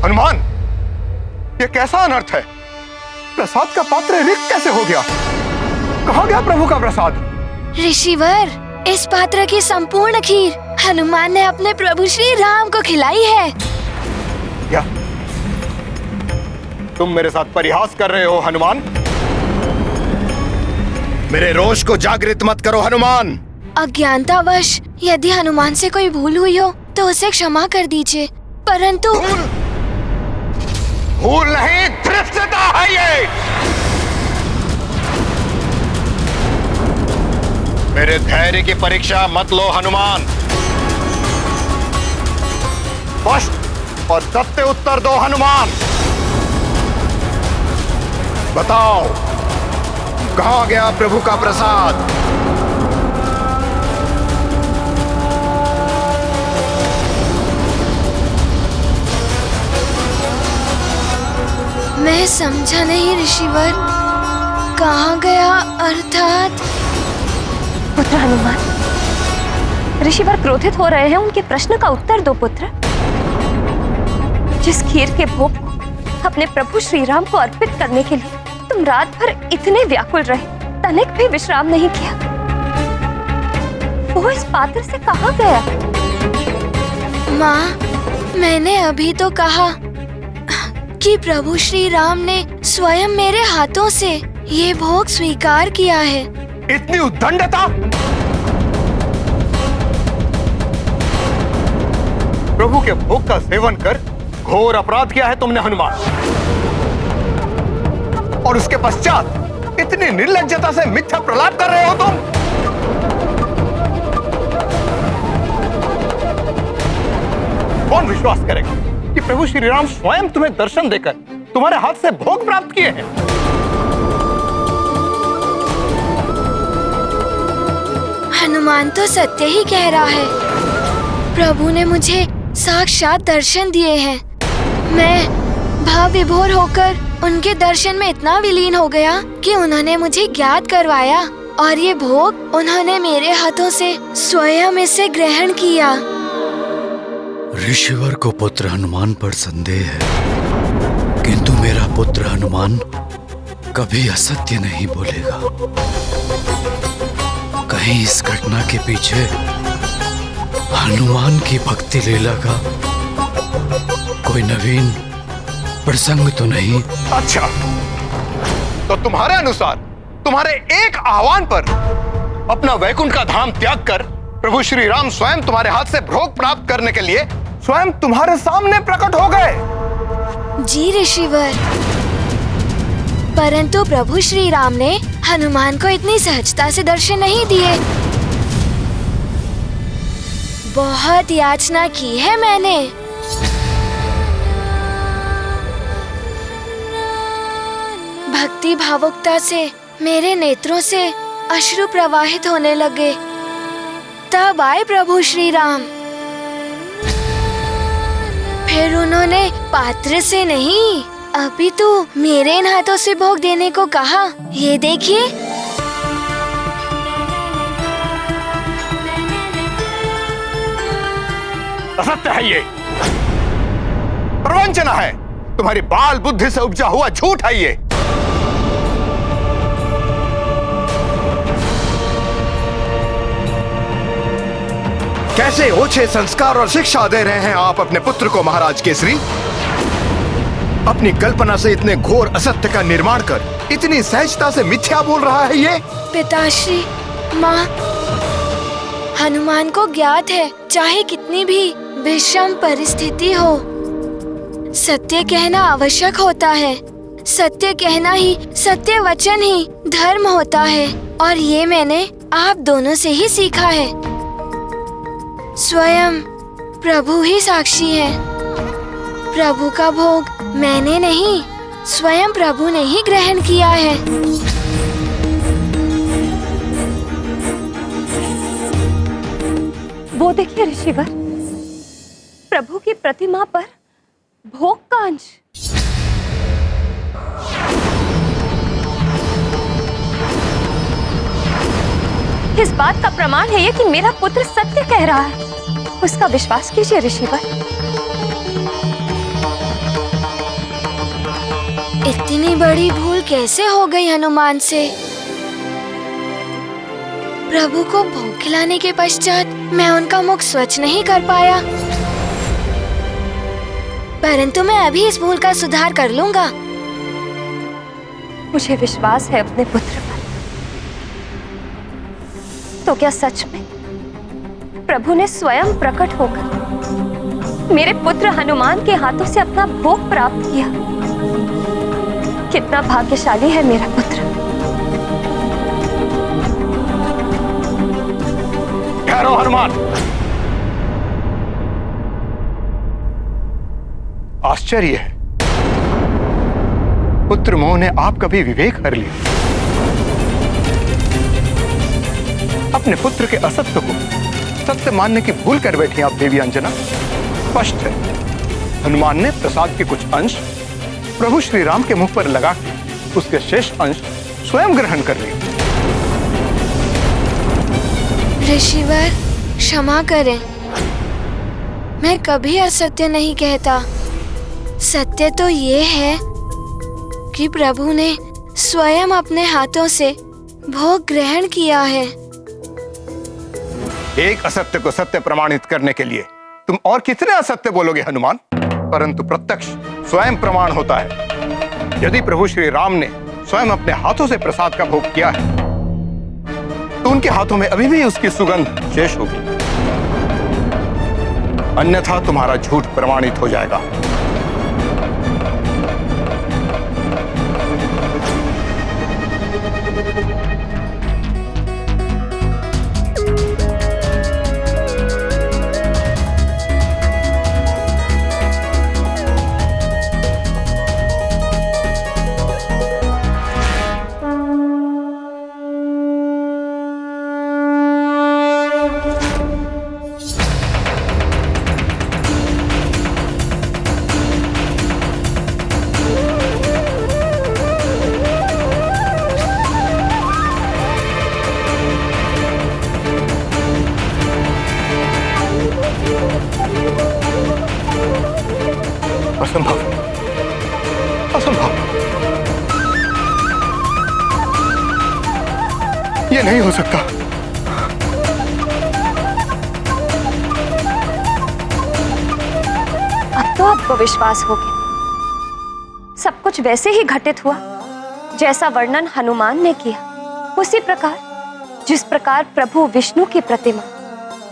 हनुमान, ये कैसा अनर्थ है? प्रसाद का पात्र रिक्त कैसे हो गया? कहाँ गया प्रभु का प्रसाद? ऋषिवर, इस पात्र की संपूर्ण खीर हनुमान ने अपने प्रभु श्री राम को खिलाई है। क्या तुम मेरे साथ परिहास कर रहे हो हनुमान? मेरे रोष को जागृत मत करो हनुमान। अज्ञानतावश यदि हनुमान से कोई भूल हुई हो तो उसे क्षमा कर दीजिए, परंतु भूल नहीं, धृष्टता है ये। मेरे धैर्य की परीक्षा मत लो हनुमान। स्पष्ट और सत्य उत्तर दो हनुमान। बताओ, कहां गया प्रभु का प्रसाद? मैं समझा नहीं ऋषिवर, कहाँ गया अर्थात? पुत्र हनुमान, ऋषिवर क्रोधित हो रहे हैं, उनके प्रश्न का उत्तर दो पुत्र। जिस खीर के भोग को अपने प्रभु श्री राम को अर्पित करने के लिए तुम रात भर इतने व्याकुल रहे, तनिक भी विश्राम नहीं किया, वो इस पात्र से कहाँ गया? माँ, मैंने अभी तो कहा कि प्रभु श्री राम ने स्वयं मेरे हाथों से ये भोग स्वीकार किया है। इतनी उद्दंडता! प्रभु के भोग का सेवन कर घोर अपराध किया है तुमने हनुमान, और उसके पश्चात इतनी निर्लज्जता से मिथ्या प्रलाप कर रहे हो तुम। कौन विश्वास करेगा कि प्रभु श्री राम स्वयं तुम्हें दर्शन देकर तुम्हारे हाथ से भोग प्राप्त किए हैं? हनुमान तो सत्य ही कह रहा है। प्रभु ने मुझे साक्षात दर्शन दिए हैं। मैं भाव विभोर होकर उनके दर्शन में इतना विलीन हो गया कि उन्होंने मुझे ज्ञात करवाया, और ये भोग उन्होंने मेरे हाथों से स्वयं इसे ग्रहण किया। ऋषिवर को पुत्र हनुमान पर संदेह है, किंतु मेरा पुत्र हनुमान कभी असत्य नहीं बोलेगा। कहीं इस घटना के पीछे हनुमान की भक्ति लीला का कोई नवीन प्रसंग तो नहीं? अच्छा, तो तुम्हारे अनुसार तुम्हारे एक आह्वान पर अपना वैकुंठ का धाम त्याग कर प्रभु श्री राम स्वयं तुम्हारे हाथ से भोग प्राप्त करने के लिए स्वयं तुम्हारे सामने प्रकट हो गए। जी ऋषिवर, परंतु प्रभु श्री राम ने हनुमान को इतनी सहजता से दर्शन नहीं दिए। बहुत याचना की है मैंने। भक्ति भावुकता से मेरे नेत्रों से अश्रु प्रवाहित होने लगे। तब आए प्रभु श्री राम। फिर उन्होंने पात्र से नहीं अपितु मेरे इन हाथों से भोग देने को कहा। ये देखिए। असत्य है ये, प्रवंचना है, तुम्हारी बाल बुद्धि से उपजा हुआ झूठ है ये। कैसे ओछे संस्कार और शिक्षा दे रहे हैं आप अपने पुत्र को महाराज केसरी। अपनी कल्पना से इतने घोर असत्य का निर्माण कर इतनी सहजता से मिथ्या बोल रहा है ये। पिताश्री, माँ, हनुमान को ज्ञात है चाहे कितनी भी विषम परिस्थिति हो, सत्य कहना आवश्यक होता है। सत्य कहना ही, सत्य वचन ही धर्म होता है। और ये मैंने आप दोनों से ही सीखा है। स्वयं प्रभु ही साक्षी है। प्रभु का भोग मैंने नहीं, स्वयं प्रभु ने ही ग्रहण किया है। वो देखिए ऋषिवर, प्रभु की प्रतिमा पर भोग का अंश। इस बात का प्रमाण है ये कि मेरा पुत्र सत्य कह रहा है। उसका विश्वास कीजिए ऋषिवर। इतनी बड़ी भूल कैसे हो गई हनुमान से? प्रभु को भोग खिलाने के पश्चात मैं उनका मुख स्वच्छ नहीं कर पाया, परंतु मैं अभी इस भूल का सुधार कर लूंगा। मुझे विश्वास है अपने पुत्र पर। तो क्या सच में प्रभु ने स्वयं प्रकट होकर मेरे पुत्र हनुमान के हाथों से अपना भोग प्राप्त किया? कितना भाग्यशाली है मेरा पुत्र। ठहरो हनुमान। आश्चर्य है, पुत्र मोह ने आपका भी विवेक हर लिया। अपने पुत्र के असत्य को सत्य मानने की भूल कर बैठी आप देवी अंजना। स्पष्ट है, हनुमान ने प्रसाद के कुछ अंश प्रभु श्री राम के मुख पर लगा के उसके शेष अंश स्वयं ग्रहण कर लिए। ऋषिवर, क्षमा करें, मैं कभी असत्य नहीं कहता। सत्य तो ये है कि प्रभु ने स्वयं अपने हाथों से भोग ग्रहण किया है। एक असत्य को सत्य प्रमाणित करने के लिए तुम और कितने असत्य बोलोगे हनुमान? परंतु प्रत्यक्ष स्वयं प्रमाण होता है। यदि प्रभु श्री राम ने स्वयं अपने हाथों से प्रसाद का भोग किया है तो उनके हाथों में अभी भी उसकी सुगंध शेष होगी, अन्यथा तुम्हारा झूठ प्रमाणित हो जाएगा। असंभव, असंभव, ये नहीं हो सकता। अब तो आपको विश्वास हो गया। सब कुछ वैसे ही घटित हुआ जैसा वर्णन हनुमान ने किया। उसी प्रकार जिस प्रकार प्रभु विष्णु की प्रतिमा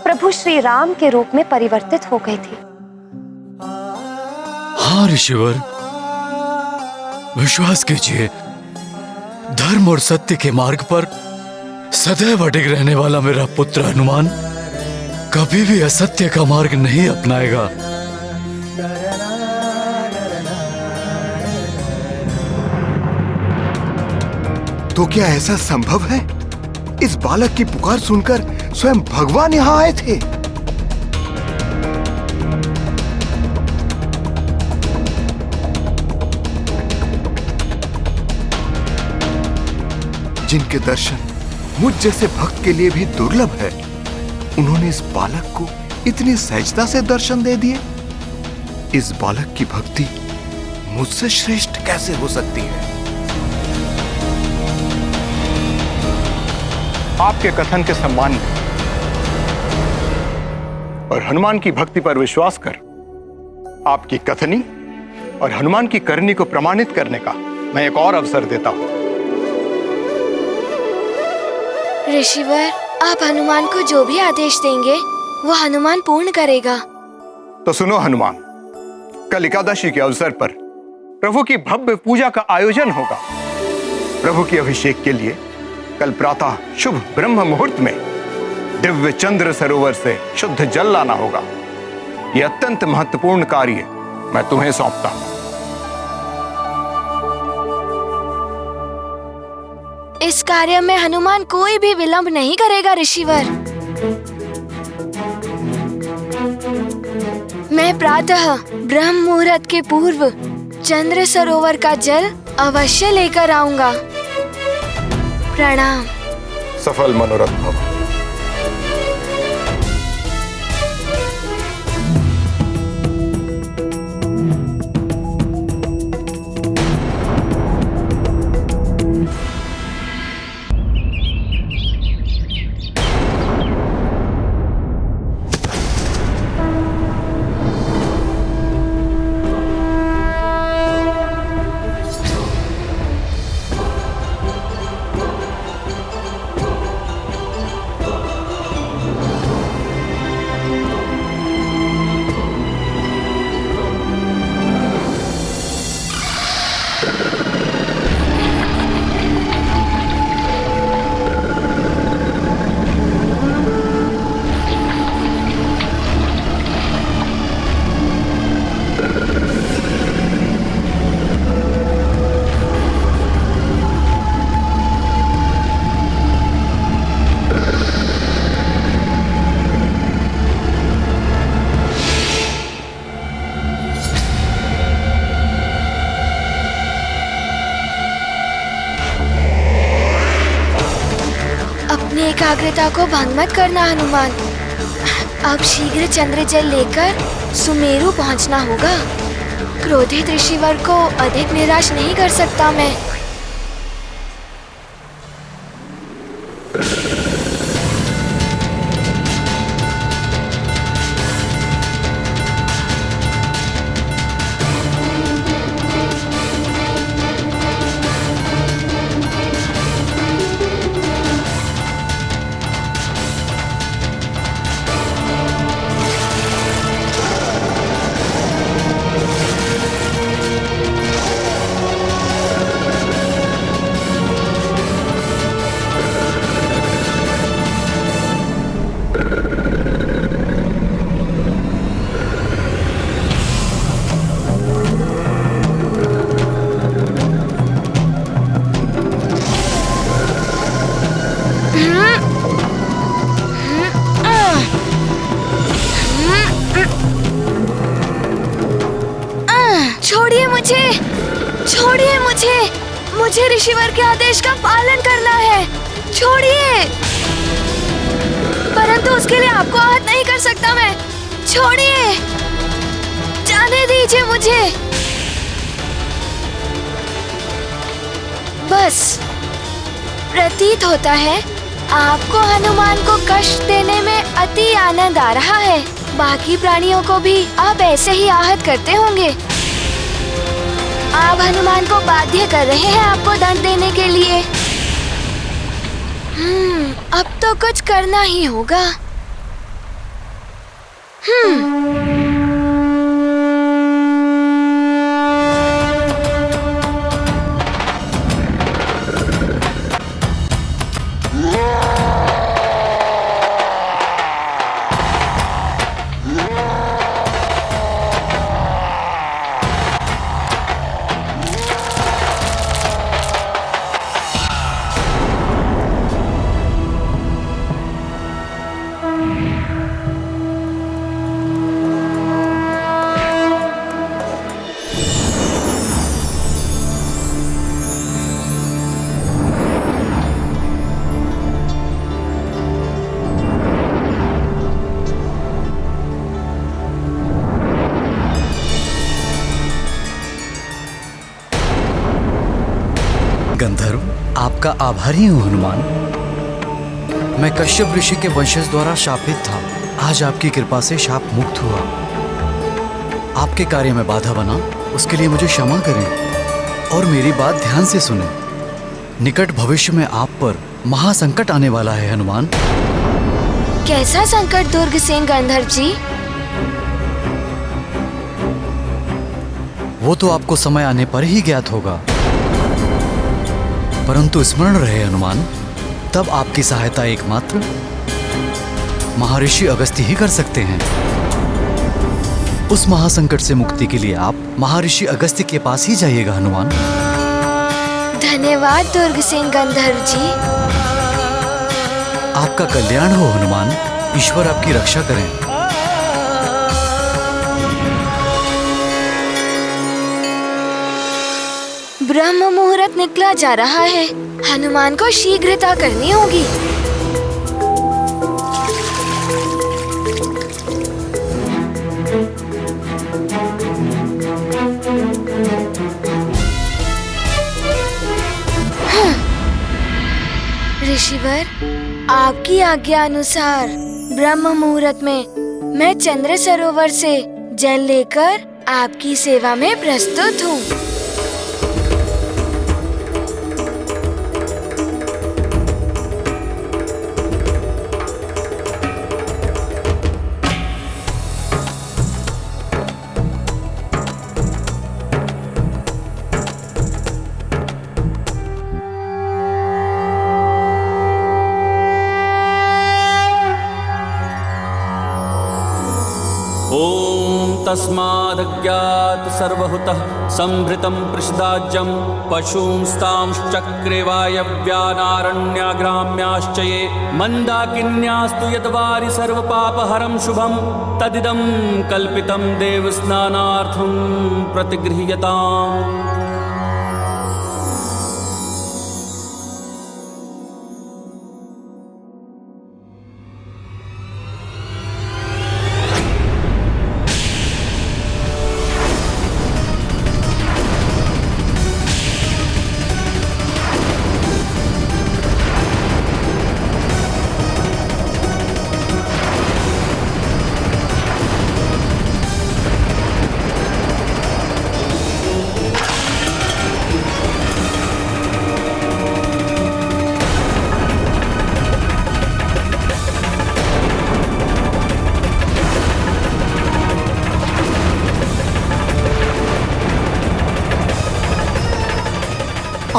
प्रभु श्री राम के रूप में परिवर्तित हो गई थी। हाँ ऋषिवर, विश्वास कीजिए, धर्म और सत्य के मार्ग पर सदैव अडिग रहने वाला मेरा पुत्र हनुमान कभी भी असत्य का मार्ग नहीं अपनाएगा। तो क्या ऐसा संभव है? इस बालक की पुकार सुनकर स्वयं भगवान यहां आए थे। जिनके दर्शन मुझ जैसे भक्त के लिए भी दुर्लभ है, उन्होंने इस बालक को इतनी सहजता से दर्शन दे दिए। इस बालक की भक्ति मुझसे श्रेष्ठ कैसे हो सकती है? आपके कथन के सम्मान में और हनुमान की भक्ति पर विश्वास कर आपकी कथनी और हनुमान की करनी को प्रमाणित करने का मैं एक और अवसर देता हूं। ऋषिवर, आप हनुमान को जो भी आदेश देंगे वो हनुमान पूर्ण करेगा। तो सुनो हनुमान, कल एकादशी के अवसर पर प्रभु की भव्य पूजा का आयोजन होगा। प्रभु के अभिषेक के लिए कल प्रातः शुभ ब्रह्म मुहूर्त में दिव्य चंद्र सरोवर से शुद्ध जल लाना होगा। यह अत्यंत महत्वपूर्ण कार्य मैं तुम्हें सौंपता हूं। इस कार्य में हनुमान कोई भी विलंब नहीं करेगा ऋषिवर। मैं प्रातः ब्रह्म मुहूर्त के पूर्व चंद्र सरोवर का जल अवश्य लेकर आऊंगा। प्रणाम। सफल मनोरथ भव। एकाग्रता को भंग मत करना हनुमान। अब शीघ्र चंद्र जल लेकर सुमेरु पहुंचना होगा। क्रोधित ऋषिवर को अधिक निराश नहीं कर सकता मैं। छोड़िए मुझे, मुझे ऋषिवर के आदेश का पालन करना है। छोड़िए। परंतु उसके लिए आपको आहत नहीं कर सकता मैं। छोड़िए, जाने दीजिए मुझे। बस प्रतीत होता है आपको हनुमान को कष्ट देने में अति आनंद आ रहा है। बाकी प्राणियों को भी आप ऐसे ही आहत करते होंगे। आप हनुमान को बाध्य कर रहे हैं आपको दंड देने के लिए। अब तो कुछ करना ही होगा। आपका आभारी हूँ हनुमान। मैं कश्यप ऋषि के वंशज द्वारा शापित था, आज आपकी कृपा से शाप मुक्त हुआ। आपके कार्य में बाधा बना, उसके लिए मुझे क्षमा करें और मेरी बात ध्यान से सुने। निकट भविष्य में आप पर महासंकट आने वाला है हनुमान। कैसा संकट दुर्गसेन गंधर्व जी? वो तो आपको समय आने पर ही ज्ञात होगा, परंतु स्मरण रहे हनुमान, तब आपकी सहायता एकमात्र महर्षि अगस्त्य ही कर सकते हैं। उस महासंकट से मुक्ति के लिए आप महर्षि अगस्त्य के पास ही जाइएगा हनुमान। धन्यवाद दुर्गसेन गंधर्व जी। आपका कल्याण हो हनुमान, ईश्वर आपकी रक्षा करें। ब्रह्म मुहूर्त निकला जा रहा है, हनुमान को शीघ्रता करनी होगी। ऋषिवर, आपकी आज्ञा अनुसार ब्रह्म मुहूर्त में मैं चंद्र सरोवर से जल लेकर आपकी सेवा में प्रस्तुत हूँ। तस्मादज्ञात सर्वहुतः संभृतं पृषदाज्यं पशूंस्तांश्चक्रे वायव्यानारण्याग्राम्याश्च ये मन्दाकिन्यास्तु यद्वारि सर्वपापहरं शुभं तदिदं कल्पितं देवस्नानार्थं प्रतिगृह्यताम्।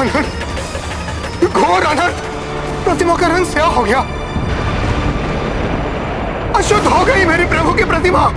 अनर्थ, घोर अनर्थ, प्रतिमा का रंग स्याह हो गया। अशुद्ध हो गई मेरी प्रभु की प्रतिमा।